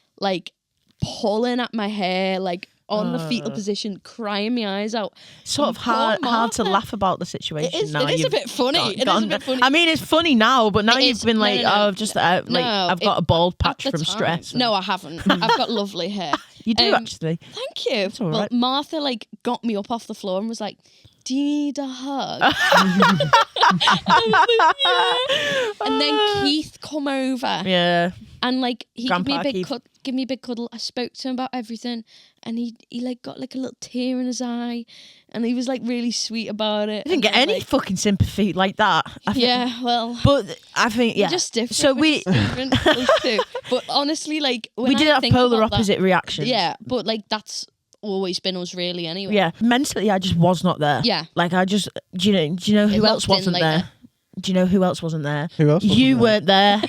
pulling at my hair, on the fetal position, crying my eyes out. Sort of hard to laugh about the situation. It is, now. It is a bit funny. I mean, it's funny now, but now you've been I've got a bald patch from stress. No, I haven't. I've got lovely hair. You do, actually. Thank you. It's all right. But Martha got me up off the floor and was like, do you need a hug? And then Keith come over. Yeah. And he Grandpa give me a big cuddle. I spoke to him about everything, and he got a little tear in his eye, and he was really sweet about it. I didn't get any fucking sympathy like that. But I think we're just different. So different, us two. But honestly, when we did have polar opposite reactions. Yeah, but that's always been us really anyway. Yeah, mentally I just was not there. Yeah, I just do you know who else wasn't there? Do you know who else wasn't there? Who else? You weren't there.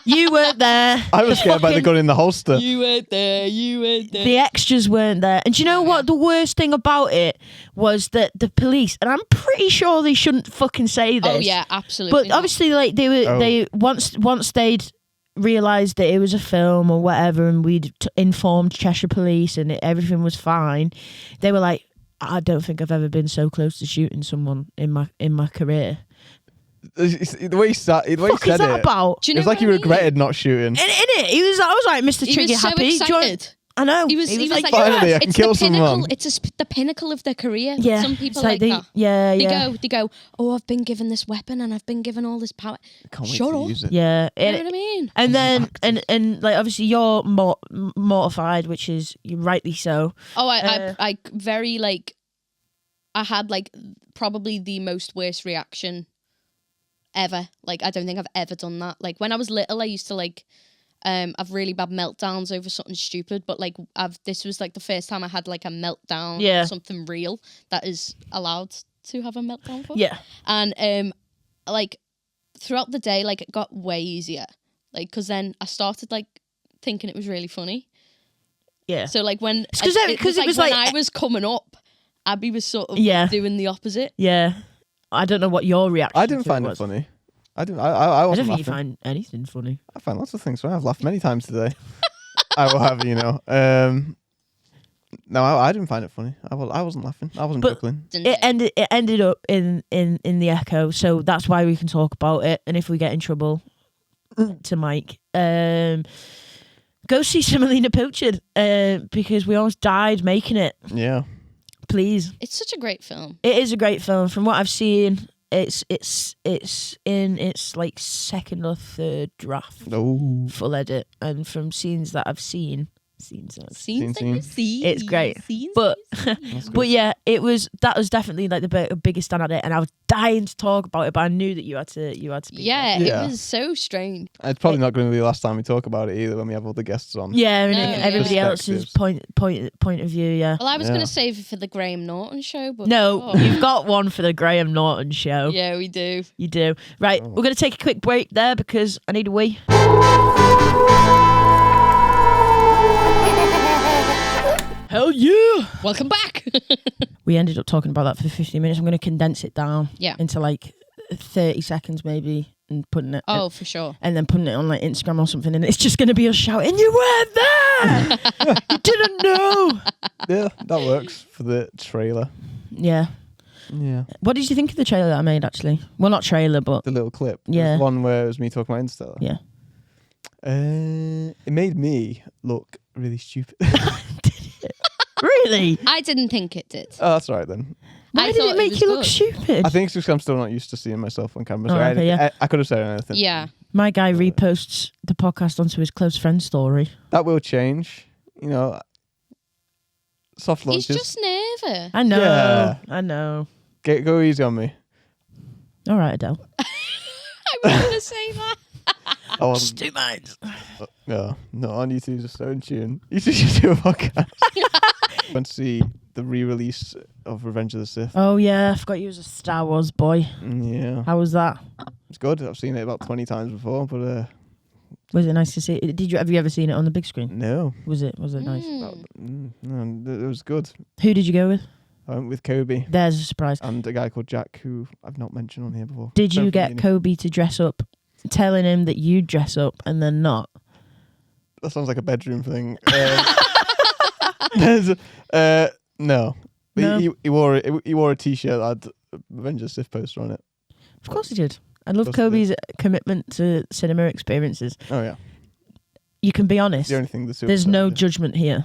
You weren't there. I was scared by the gun in the holster. You weren't there. The extras weren't there. And do you know what the worst thing about it was? That the police, and I'm pretty sure they shouldn't fucking say this. Oh yeah, absolutely. But obviously, like they once they'd realised that it was a film or whatever, and we'd informed Cheshire Police, and everything was fine. They were like, I don't think I've ever been so close to shooting someone in my career. The way he said Is that it, about? it was like he regretted not shooting. In it, I was like, Mr. He Trigger was so happy. excited. I know. He was like, finally, I can it's kill the pinnacle. someone. It's the pinnacle of their career. Yeah. Some people It's like that. Yeah, They go, oh, I've been given this weapon and I've been given all this power. Can't wait Shut to up. use it. Yeah. You know what I mean? And then, and like, obviously you're mortified, which is rightly so. Oh, I very, like, I had, like, probably the most worst reaction ever. Like, I don't think I've ever done that. Like, when I was little, I used to, like, have really bad meltdowns over something stupid, but, like, this was, like, the first time I had, like, a meltdown. Yeah. Something real that is allowed to have a meltdown for. Yeah. And, like, throughout the day, like, it got way easier. Like, because then I started, like, thinking it was really funny. Yeah. So, like, when... Because it was when like... I was coming up, Abby was sort of doing the opposite. Yeah. I don't know what your reaction I didn't find it funny. I didn't. I wasn't don't think you laughing. find anything funny. I find lots of things funny. I've laughed many times today. I will have you know. No, I didn't find it funny. I wasn't laughing. I wasn't chuckling. It ended up in the Echo, so that's why we can talk about it. And if we get in trouble, to Mike, go see Semolina Pilchard, because we almost died making it. Yeah. Please. It's such a great film. It is a great film. From what I've seen, it's in its like second or third draft, full edit, and from scenes that I've seen. It's great, but yeah, that was definitely like the biggest stand at it, and I was dying to talk about it, but I knew that you had to be yeah, there. it was so strange. It's probably not going to be the last time we talk about it either when we have all the guests on. Yeah, and everybody else's point of view. Yeah. Well, I was going to save it for the Graham Norton show, but no, you've got one for the Graham Norton show. Yeah, we do. You do. Right, we're going to take a quick break there because I need a wee. Hell yeah! Welcome back. We ended up talking about that for 15 minutes. I'm going to condense it down into like 30 seconds maybe, and putting it. For sure. And then putting it on like Instagram or something, and it's just going to be us shouting, "You weren't there! You didn't know!" Yeah, that works for the trailer. Yeah. Yeah. What did you think of the trailer that I made? Actually, well, not trailer, but the little clip. Yeah. The one where it was me talking about Interstellar. Yeah. It made me look really stupid. Really? I didn't think it did. Oh, that's all right then. Why did it make you look stupid? I think it's because I'm still not used to seeing myself on camera. So okay, yeah. I could have said anything. Yeah. My guy reposts the podcast onto his close friend story. That will change. You know, soft launches. He's just nervous. I know. Yeah. I know. Go easy on me. All right, Adele. I was going to say that. I wasn't. Two minds. No, on YouTube, just so in tune. You should just do a podcast. Went to see the re-release of Revenge of the Sith. Oh yeah, I forgot you was a Star Wars boy. Yeah. How was that? It's good. I've seen it about 20 times before, but was it nice to see? Have you ever seen it on the big screen? No. Was it nice? No, it was good. Who did you go with? I went with Kobe. There's a surprise. And a guy called Jack, who I've not mentioned on here before. Did you get Kobe to dress up, telling him that you dress up and then not? That sounds like a bedroom thing. No. But No. He wore a t-shirt that had a Revenge of the Sith poster on it. Of course he did. I love Of course he Kobe's commitment to cinema experiences. Oh yeah. You can be honest. The only thing There's no judgment here.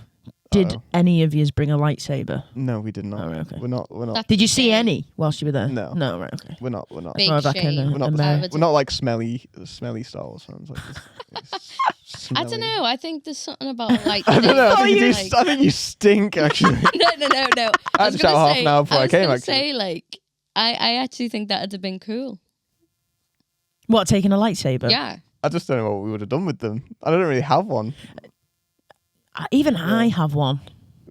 Did Uh-oh. any of yous bring a lightsaber? No, we did not. Oh, right, okay. We're not. Did you see any whilst you were there? No. No, right, okay. We're not. Big More back in, shame. We're not like smelly Star Wars fans. Like I don't know. I think there's something about like. I don't know. I think you stink. Actually. No. I had to shower half an hour before I came. I say like, I actually think that'd have been cool. What, taking a lightsaber? Yeah. I just don't know what we would have done with them. I don't really have one. I have one.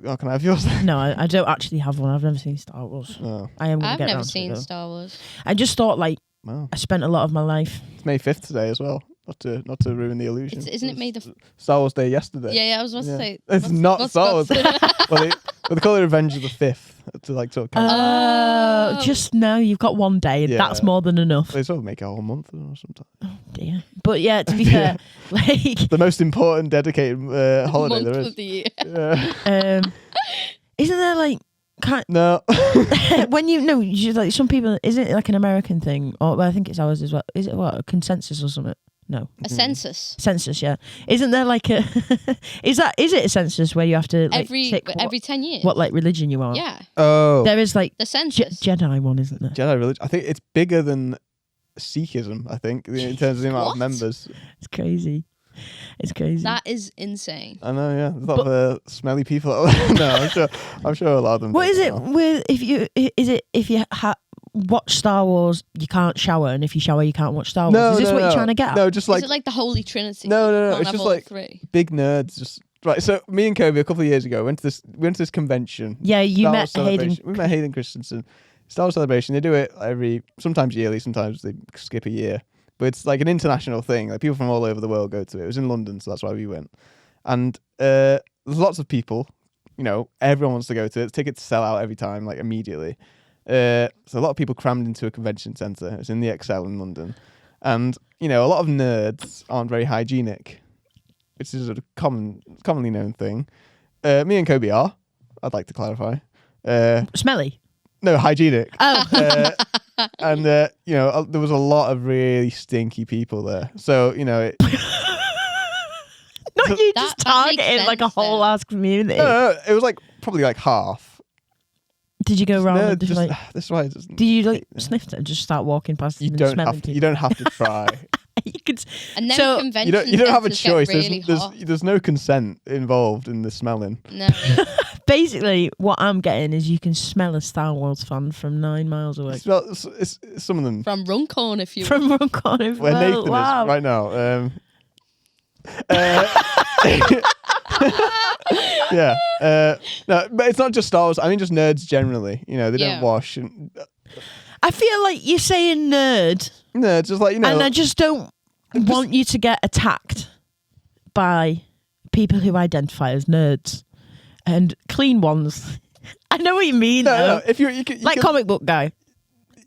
Oh, can I have yours? No, I don't actually have one. I've never seen Star Wars. No. I am. I've get never round to it, seen though. Star Wars. I just thought, like, Wow. I spent a lot of my life. It's May 5th today as well. Not to ruin the illusion. Isn't it May Star Wars Day yesterday? Yeah, I was about to say. It's not Star Wars. Well, they call it Revenge of the 5th to like sort of. Just now you've got one day. Yeah. That's more than enough. They sort of make a whole month or something. Oh dear. But yeah, to be fair, like the most important dedicated holiday there is. Of the year. Yeah. Isn't there like No. when you like some people, isn't it like an American thing? Or well, I think it's ours as well. Is it what, a consensus or something? No. A census. Census, yeah. Isn't there like a is it a census where you have to like every 10 years? what like religion you are? Yeah. Oh. There is like The census. Jedi one, isn't there? Jedi religion. I think it's bigger than Sikhism, I think, in terms of the amount of members. It's crazy. It's crazy. That is insane. I know, yeah. There's a lot of smelly people. No, I'm sure a lot of them. What is it with if you watch Star Wars you can't shower, and if you shower you can't watch Star Wars? Is this what you're trying to get at? No, just like is it like the Holy Trinity? No. It's just like three? big nerds. Just right. So me and Kobe a couple of years ago went to this convention. Yeah, you Star met Wars Celebration. Hayden. We met Hayden Christensen. Star Wars Celebration. They do it sometimes yearly, sometimes they skip a year. But it's like an international thing. Like people from all over the world go to it. It was in London, so that's why we went. And there's lots of people. You know, everyone wants to go to it. Tickets sell out every time, like immediately. So a lot of people crammed into a convention centre. It's in the Excel in London. And, you know, a lot of nerds aren't very hygienic, which is a commonly known thing. Me and Kobe are, I'd like to clarify. Smelly? No, hygienic. Oh. And, you know, there was a lot of really stinky people there. So, you know... Not you That just targeting like a whole ass community. No, it was like probably like half. Did you go around and just like... That's why it doesn't... Did you like sniff it and just start walking past them and smelling people? You don't have to try. You could... And then So- convention You don't have a centres get choice. Really hot. There's no consent involved in the smelling. No. Basically, what I'm getting is you can smell a Star Wars fan from 9 miles away. It's some of them From Runcorn, if you From Runcorn as where well. Nathan Wow. is right now. Yeah. No, but it's not just Star Wars. I mean, just nerds generally. You know, they Yeah. don't wash. And, I feel like you're saying nerd, nerds, just like, you know. and I just don't want you to get attacked by people who identify as nerds and clean ones. I know what you mean, though. no, if you can, Like comic book guy.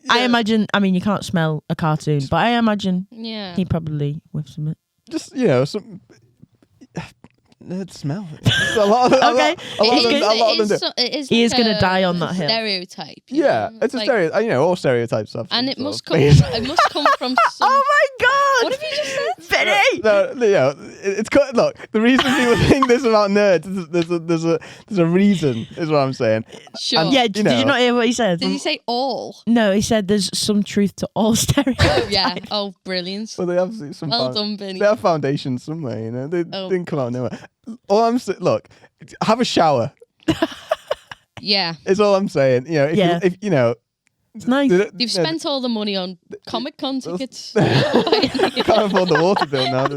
I imagine, I mean, you can't smell a cartoon, but I imagine Yeah. he probably whiffs them. just, you know, some nerds smell. It's a lot of, Okay. a lot of them do. He is gonna die on that hill. Stereotype. you Yeah, know? it's a like- stereotype. You know, all stereotypes have. And some it sort must of come. base. It must come from some. Oh my god! What have you just said? Vinny! No, you know, it's look. The reason people think this about nerds is there's a reason. Is what I'm saying. Sure. And- Yeah, you did know. you not hear what he said? Did he say all? No, he said there's some truth to all stereotypes. Oh yeah. Oh, brilliant. Well, they have some. Well done, Vinny. They have foundations somewhere. You know, they Oh. didn't come out of nowhere. All I'm saying, look, have a shower. Yeah. Is all I'm saying. You know, if you know. It's nice. You've spent all the money on Comic Con tickets. Can't afford the water bill now.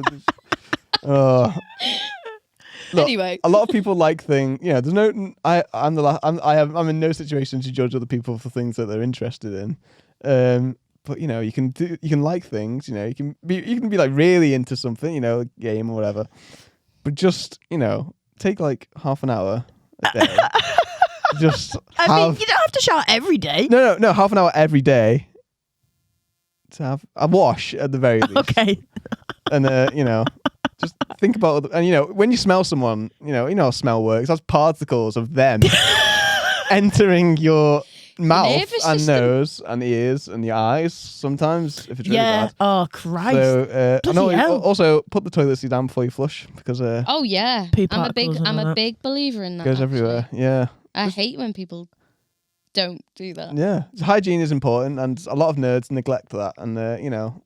Look, Anyway. a lot of people like things. You know, there's no. I'm in no situation to judge other people for things that they're interested in. But you know, you can like things. You know, you can be like really into something. You know, a game or whatever. But just, you know, take like half an hour a day. Just I mean, you don't have to shower every day. no, half an hour every day to have a wash at the very least. Okay. And you know, just think about and you know, when you smell someone, you know how smell works. That's particles of them entering your mouth nervous and system. nose and ears and your eyes. Sometimes if it's really Yeah. bad. Oh Christ. So and Bloody hell. also put the toilet seat down before you flush because Oh yeah. Poo I'm a particles and all a that. big believer in that. it goes actually. everywhere. Yeah. I hate when people don't do that. Yeah. Hygiene is important and a lot of nerds neglect that and you know,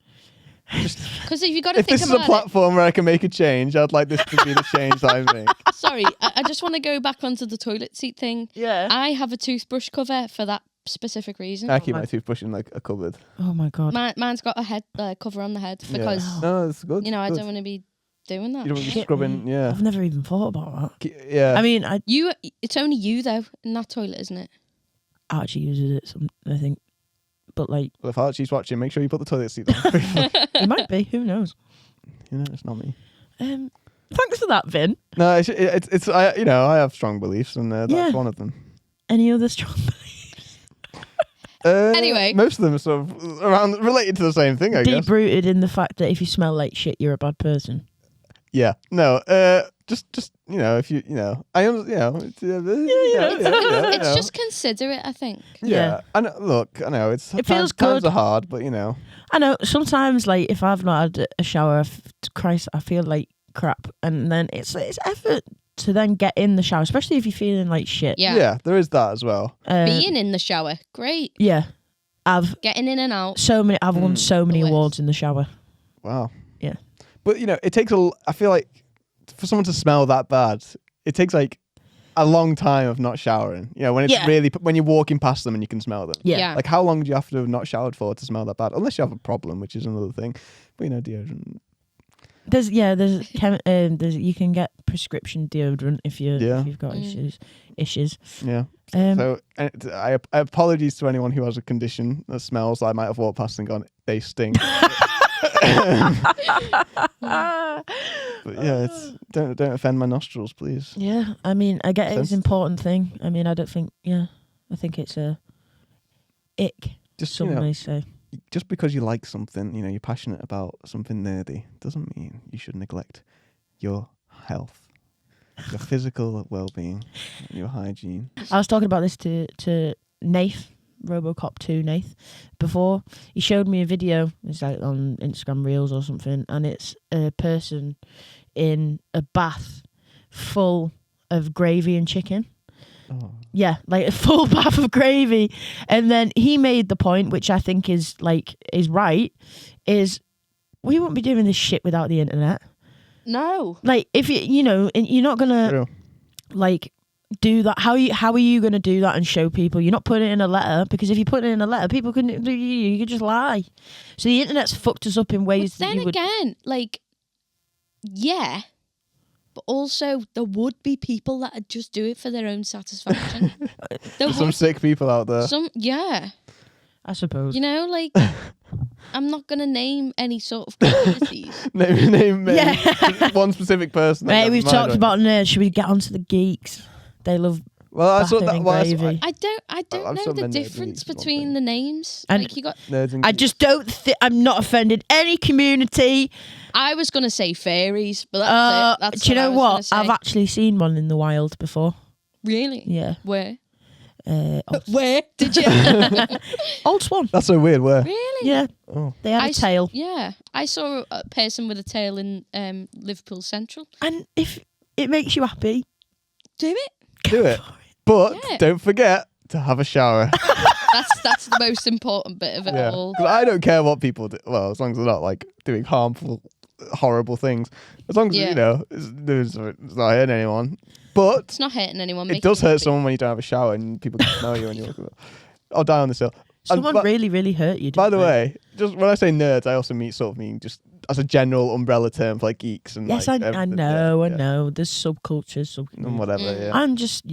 Because if you got to if think this is a about platform where I can make a change, I'd like this to be the change that I make. it. Sorry, I just want to go back onto the toilet seat thing. Yeah. I have a toothbrush cover for that specific reason. I keep my toothbrush in like a cupboard. Oh my god. Mine's got a head cover on the head because Yeah. No, it's good. you know I Good. don't want to be doing that. You don't want to be shit. scrubbing. Yeah. I've never even thought about that. Yeah. I mean, It's only you though in that toilet, isn't it? Archie uses it. I think But like, Well, if Archie's watching, make sure you put the toilet seat on. it might be. Who knows? It's not me. Thanks for that, Vin. No, it's I I have strong beliefs, and that's one of them. Any other strong beliefs? Anyway, most of them are sort of related to the same thing. I guess deep rooted in the fact that if you smell like shit, you're a bad person. Yeah. No. Just if you I am it's just considerate, I think. Yeah. And look, I know it feels times good. are hard, but I know sometimes, like, if I've not had a shower, Christ, I feel like crap, and then it's effort to then get in the shower, especially if you're feeling like shit. Yeah, there is that as well. Being in the shower, great. Yeah, getting in and out. I've won so many awards in the shower. Wow. Yeah, but it takes I feel like for someone to smell that bad, it takes like a long time of not showering. When it's really when you're walking past them and you can smell them. Yeah. Like, how long do you have to have not showered for to smell that bad? Unless you have a problem, which is another thing. But deodorant. There's you can get prescription deodorant if you've got issues. Yeah. So I apologies to anyone who has a condition that smells. I might have walked past and gone, they stink. But don't offend my nostrils, please. Yeah, I mean, I get it's an important thing. I mean, I don't think. Yeah, I think it's a ick. Just some may say. Just because you like something, you're passionate about something nerdy, doesn't mean you should neglect your health, your physical well-being, and your hygiene. I was talking about this to Nath, RoboCop 2 Nath, before. He showed me a video. It's like on Instagram Reels or something, and it's a person in a bath full of gravy and chicken. Oh. Yeah, like a full bath of gravy. And then he made the point, which I think is right, is we wouldn't be doing this shit without the internet. No. Like, if you're not gonna like do that. How are you gonna do that and show people? You're not putting it in a letter, because if you put it in a letter, people you could just lie. So the internet's fucked us up in ways that you would. Then again, like, yeah. But also, there would be people that would just do it for their own satisfaction. Some sick people out there. I suppose. Like, I'm not going to name any sort of communities. name one specific person. Mate, we've talked about nerds. Should we get onto the geeks? They love I saw that. I don't know the difference between the names. And like, you got nerds and I just don't I'm not offended any community. I was going to say fairies, but that's it. That's do you know what? I've actually seen one in the wild before. Really? Yeah. Where? Where did you? Old Swan. That's so weird. Where? Really? Yeah. Oh. They had a tail. Yeah. I saw a person with a tail in Liverpool Central. And if it makes you happy, do it. Do it. But don't forget to have a shower. That's the most important bit of it all. Because I don't care what people do. Well, as long as they're not like doing harmful, horrible things. As long as it's not hurting anyone. But it's not hurting anyone. It does hurt someone when you don't have a shower and people can smell you and you look. I'll die on this hill. Someone really, really hurt you. By the way, just when I say nerds, I also mean just as a general umbrella term for like geeks and yes, like I know, I know. There's subcultures, and whatever. Yeah, I'm just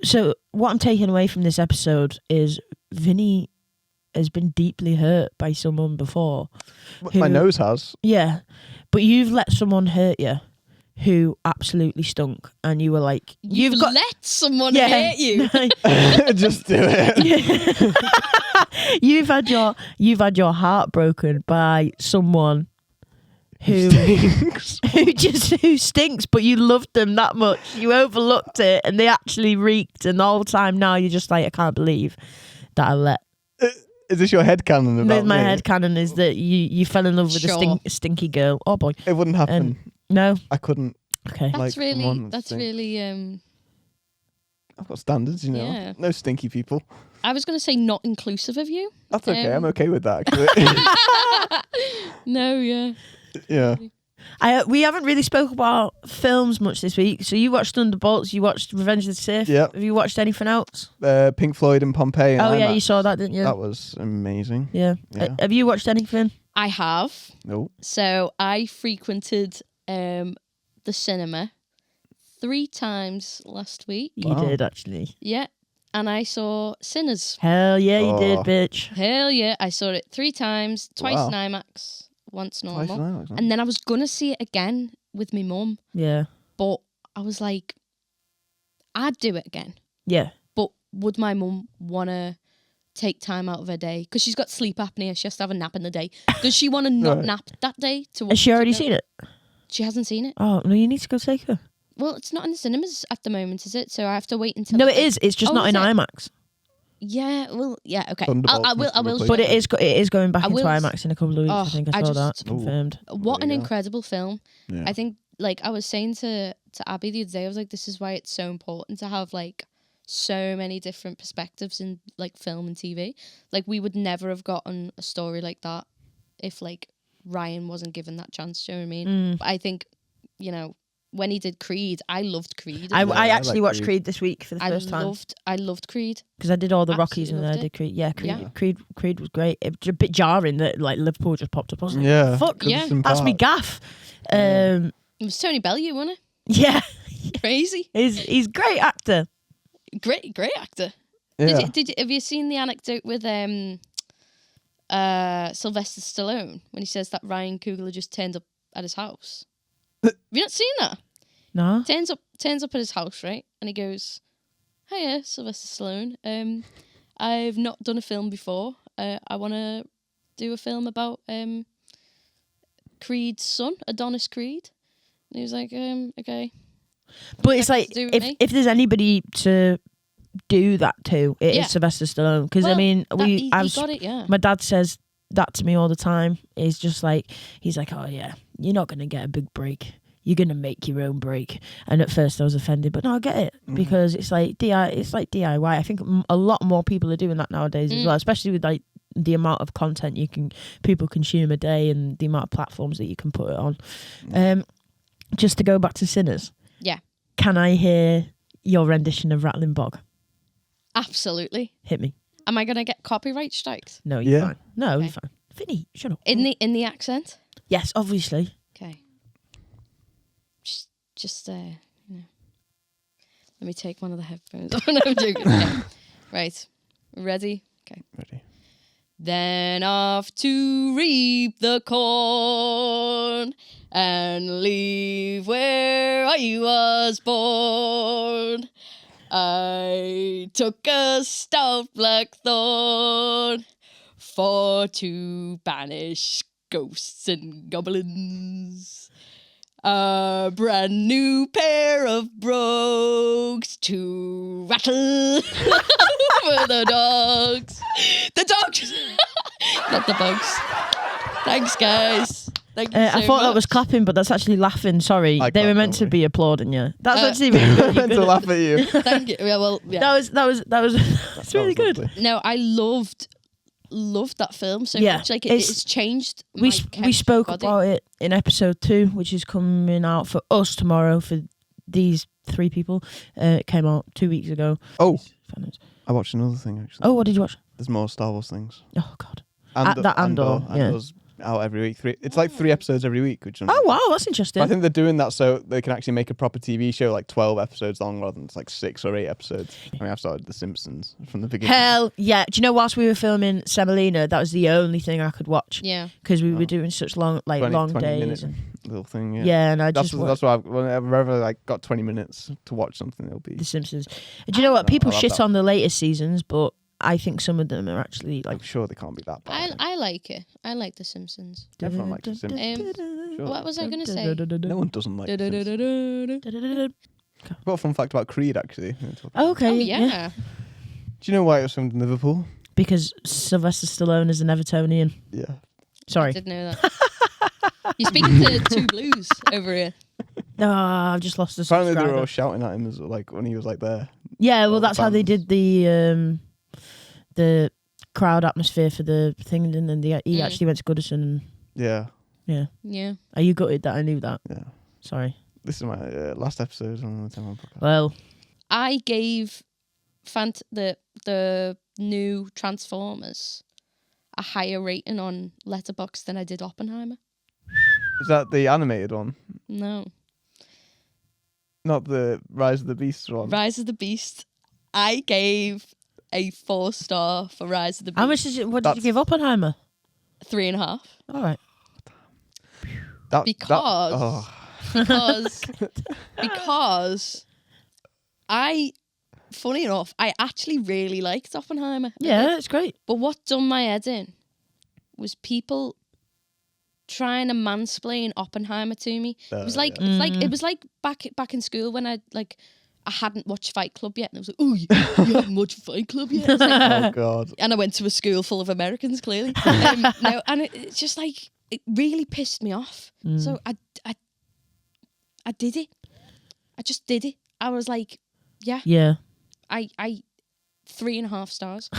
So what I'm taking away from this episode is Vinny has been deeply hurt by someone before. My nose has. Yeah, but you've let someone hurt you who absolutely stunk, and you were like, "You've got let someone hurt you." Just do it. You've had your heart broken by someone who stinks, but you loved them that much. You overlooked it, and they actually reeked. And the whole time now, you're just like, I can't believe that I let. Is this your headcanon about my me? headcanon is that you fell in love with a stinky girl. Oh boy, it wouldn't happen. No, I couldn't. Okay, that's really. I've got standards, Yeah. No stinky people. I was going to say not inclusive of you. That's okay. I'm okay with that, actually. No, yeah. Yeah. We haven't really spoke about films much this week. So you watched Thunderbolts, you watched Revenge of the Sith. Yep. Have you watched anything else? Pink Floyd and Pompeii. And you saw that, didn't you? That was amazing. Yeah. Have you watched anything? I have. No. So I frequented the cinema 3 times last week. You did, actually. Yeah. and I saw Sinners. Hell yeah, you did, bitch. Hell yeah. I saw it 3 times, twice in IMAX, once normal. And then I was going to see it again with my mum. Yeah. But I was like, I'd do it again. Yeah. But would my mum want to take time out of her day? Because she's got sleep apnea. She has to have a nap in the day. Does she want to not nap that day? Has she already seen it? She hasn't seen it. Oh, no, you need to go take her. Well, it's not in the cinemas at the moment, is it? So I have to wait until... No, it is. It's just not in IMAX. Yeah, well, yeah, okay. I will. But it is going back into IMAX in a couple of weeks. I think I saw that confirmed. What an incredible film. Yeah. I think, like, I was saying to Abby the other day, I was like, this is why it's so important to have, like, so many different perspectives in, like, film and TV. Like, we would never have gotten a story like that if, like, Ryan wasn't given that chance, do you know what I mean? But I think, you know, when he did Creed, I loved Creed. I actually watched Creed this week for the first time. I loved Creed. Because I did all the Rockies and then I did Creed. Yeah, Creed was great. It was a bit jarring that like Liverpool just popped up, wasn't it? Yeah. Fuck, that's me gaff. It was Tony Bellew, wasn't it? Yeah. Crazy. He's a great actor. Great actor. Yeah. Have you seen the anecdote with Sylvester Stallone when he says that Ryan Coogler just turned up at his house? Have you not seen that? No. Turns up at his house, right? And he goes, "Hiya, Sylvester Stallone. I've not done a film before. I want to do a film about Creed's son, Adonis Creed." And he was like, "Okay." But it's like if there's anybody to do that to, it is Sylvester Stallone. Because I mean, he got it. Yeah. My dad says that to me all the time. He's just like, "Oh yeah, you're not gonna get a big break. You're gonna make your own break." And at first I was offended, but no, I get it because it's like DIY. I think a lot more people are doing that nowadays as well, especially with like the amount of content people consume a day and the amount of platforms that you can put it on. Just to go back to Sinners. Yeah. Can I hear your rendition of Rattling Bog? Absolutely. Hit me. Am I gonna get copyright strikes? No, you're fine. No, you're fine. Vinny, shut up. In the accent? Yes, obviously. Okay. Just you know. Let me take one of the headphones. Oh no, I'm joking. Okay. Right. Ready? Okay. Ready. Then off to reap the corn and leave where I was born. I took a stout blackthorn for to banish ghosts and goblins. A brand new pair of brogues to rattle for the dogs. The dogs! Not the bugs. Thanks, guys. Thank you so I thought much. that was clapping, but that's actually laughing. Sorry, they were meant to be applauding you. That's actually really good. Meant to laugh at you. Thank you. Yeah, well, yeah. That was that's really good. Lovely. No, I loved that film so much. Like it's changed. We spoke about it in episode 2, which is coming out for us tomorrow for these 3 people. It came out 2 weeks ago. Oh, I watched another thing actually. Oh, what did you watch? There's more Star Wars things. Oh God. Andor. Yeah. Andor's out every week. It's like 3 episodes every week. Which oh wow, that's interesting. I think they're doing that so they can actually make a proper TV show like 12 episodes long rather than it's like 6 or 8 episodes. I mean, I've started The Simpsons from the beginning. Hell yeah. Do you know, whilst we were filming Semolina, that was the only thing I could watch. Yeah. Because we were doing such long 20 days. Little thing, yeah. Yeah, and that's why whenever I got 20 minutes to watch something, it'll be The Simpsons. Do you know what? People shit on the latest seasons, but I think some of them are actually like. I'm sure they can't be that bad. I like it. I like The Simpsons. Everyone likes The Simpsons. Sure. What was I going to say? No one doesn't like The Simpsons. I've got a fun fact about Creed actually. Okay. Oh yeah. Do you know why it was filmed in Liverpool? Because Sylvester Stallone is an Evertonian. Yeah. Sorry. I didn't know that. You're speaking to 2 Blues over here. No, I've just lost a Apparently subscriber. they were all shouting at him as like when he was like there. Yeah, well, that's how they did the crowd atmosphere for the thing, and then he actually went to Goodison. And Yeah. Yeah. Are you gutted that I knew that? Yeah. Sorry. This is my last episode on the Time podcast. Well, I gave the new Transformers a higher rating on Letterboxd than I did Oppenheimer. Is that the animated one? No. Not the Rise of the Beast one? Rise of the Beast. I gave a 4-star for Rise of the Beast. How much is it? What did you give Oppenheimer? 3.5. All right. Because funny enough, I actually really liked Oppenheimer. Yeah, it's great. But what done my head in was people trying to mansplain Oppenheimer to me. It was like it was like back in school when I hadn't watched Fight Club yet, and I was like, "Oh, you haven't watched Fight Club yet?" I was like, oh God! And I went to a school full of Americans, clearly. No, and it's just like it really pissed me off. So I did it. I just did it. I was like, yeah. I 3.5 stars.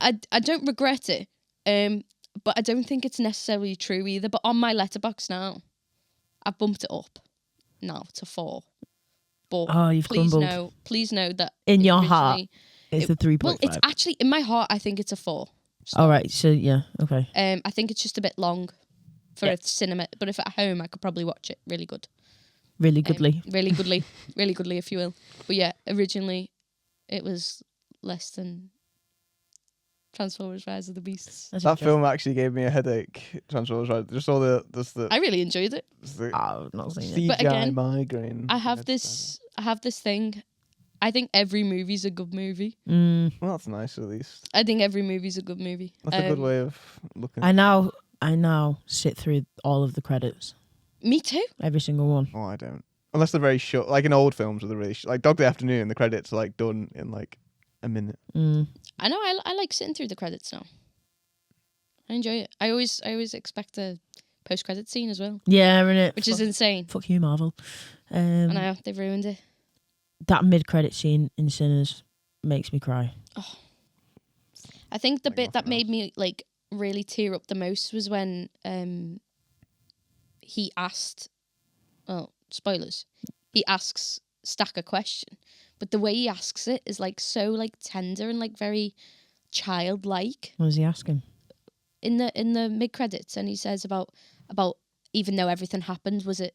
I don't regret it. But I don't think it's necessarily true either. But on my letterbox now, I've bumped it up now to 4. But you've crumbled. Please know that in your heart, it's a 3.5. Well, it's actually in my heart. I think it's a 4. All right, so yeah, okay. I think it's just a bit long for a cinema. But if at home, I could probably watch it. Really good. Really goodly. Really goodly, if you will. But yeah, originally, it was less than Transformers: Rise of the Beasts. That film actually gave me a headache. Transformers: Rise. Just all the. I really enjoyed it. I've not seen it. CGI But again, migraine. I have this thing. I think every movie's a good movie. Well, that's nice at least. I think every movie's a good movie. That's a good way of looking. I now sit through all of the credits. Me too. Every single one. Oh, I don't. Unless they're very short, like in old films, where they're really like Dog Day Afternoon. The credits are like done in like a minute. I know. I like sitting through the credits now. I enjoy it. I always expect a post-credit scene as well. Yeah, innit? Which is insane. Fuck you, Marvel. I know they've ruined it. That mid-credit scene in Sinners makes me cry. Oh. I think the bit that made me like really tear up the most was when he asked. Well, spoilers. He asks Stack a question, but the way he asks it is like so like tender and like very childlike. What was he asking? In the mid credits, and he says about even though everything happened, it was a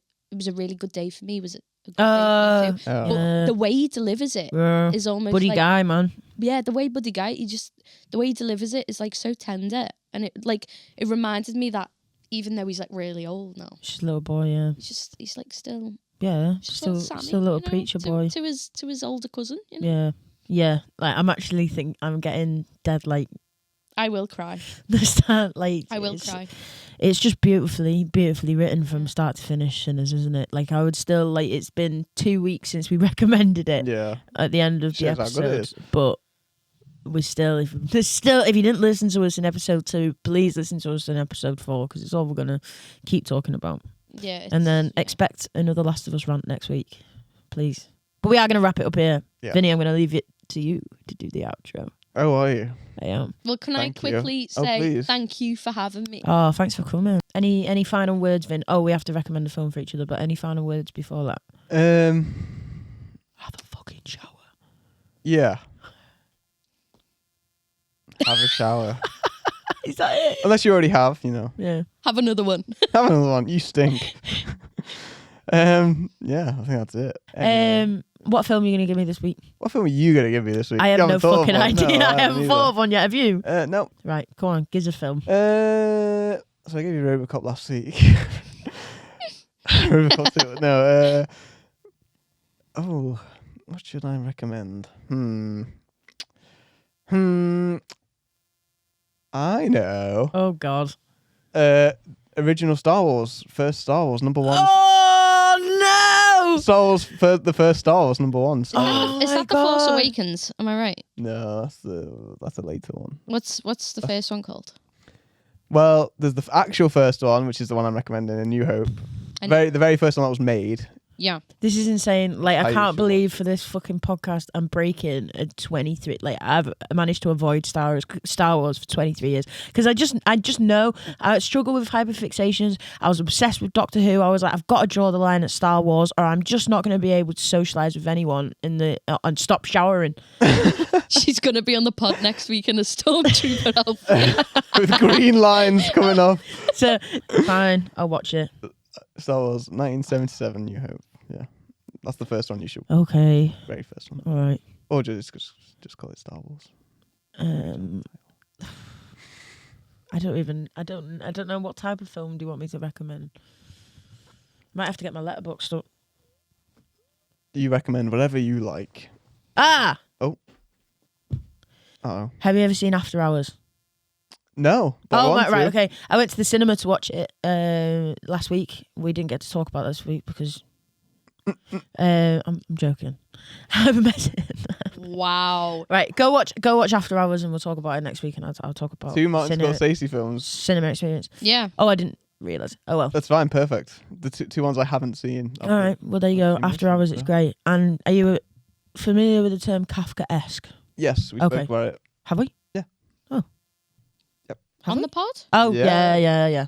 really good day for me. Was it a good day for you too? But the way he delivers it is almost Buddy like, Guy, man. Yeah, the way Buddy Guy, the way he delivers it is like so tender, and it reminded me that even though he's like really old now, Just a little boy, yeah. he's like still. Yeah, Sammy, still a little preacher boy. To his older cousin, you know? Yeah. Like I'm actually I'm getting dead like. I will cry. The start, like I will cry. It's just beautifully written from start to finish, Sinners, isn't it? Like I would still like. It's been 2 weeks since we recommended it. Yeah. At the end of the episode, but we still, if you didn't listen to us in episode 2, please listen to us in episode 4 because it's all we're gonna keep talking about. Yeah. And then expect another Last of Us rant next week, please. But we are gonna wrap it up here. Yeah. Vinny, I'm gonna leave it to you to do the outro. Oh, are you? I am. Well, can I quickly say thank you for having me? Oh, thanks for coming. Any final words, Vin? Oh, we have to recommend a film for each other, but any final words before that? Have a fucking shower. Yeah. Have a shower. Is that it? Unless you already have, you know. Yeah. Have another one. Have another one. You stink. Yeah, I think that's it. Anyway. What film are you going to give me this week? What film are you going to give me this week? I have no fucking idea. No, I haven't thought of one yet. Have you? No. Right, come on. Give us a film. So I gave you Robocop last week. Robocop. No. What should I recommend? I know. Oh God. Original Star Wars, first Star Wars, number 1. Oh no! Star Wars, the first Star Wars, number 1. Is that The Force Awakens? Am I right? No, that's a later one. What's the first one called? Well, there's the actual first one, which is the one I'm recommending, A New Hope. The very first one that was made. Yeah. This is insane. Like, I can't believe for this fucking podcast I'm breaking a 23. Like, I've managed to avoid Star Wars for 23 years because I just know I struggle with hyperfixations. I was obsessed with Doctor Who. I was like, I've got to draw the line at Star Wars, or I'm just not going to be able to socialize with anyone and stop showering. She's going to be on the pod next week in a stormtrooper outfit with green lines coming off. So fine, I'll watch it. Star Wars 1977, New Hope. Yeah, that's the first one you should. Okay. Very first one. All right. Or just call it Star Wars. I don't know what type of film do you want me to recommend. Might have to get my letterboxd up. You recommend whatever you like. Ah! Oh. Uh-oh. Have you ever sseen After Hours? No. Right, okay. I went to the cinema to watch it last week. We didn't get to talk about it this week because I'm joking. I'm messing. Wow. Right, go watch After Hours and we'll talk about it next week and I'll talk about 2 Martin Scorsese films. Cinema experience. Yeah. Oh, I didn't realise. Oh well. That's fine, perfect. The two ones I haven't seen. All right, well there you go. After Hours, it's great. And are you familiar with the term Kafka-esque? Yes, we spoke about it. Have we? Yeah. Oh. Yep. On the pod? Oh, yeah.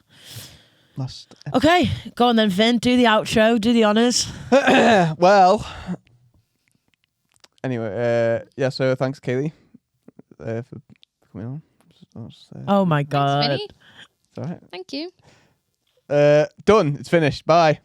Last. Okay, go on then, Vin. Do the outro. Do the honours. Well. Anyway, so thanks, Kayleigh, for coming on. Oh my God. Thanks, Vinny. It's all right. Thank you. Done. It's finished. Bye.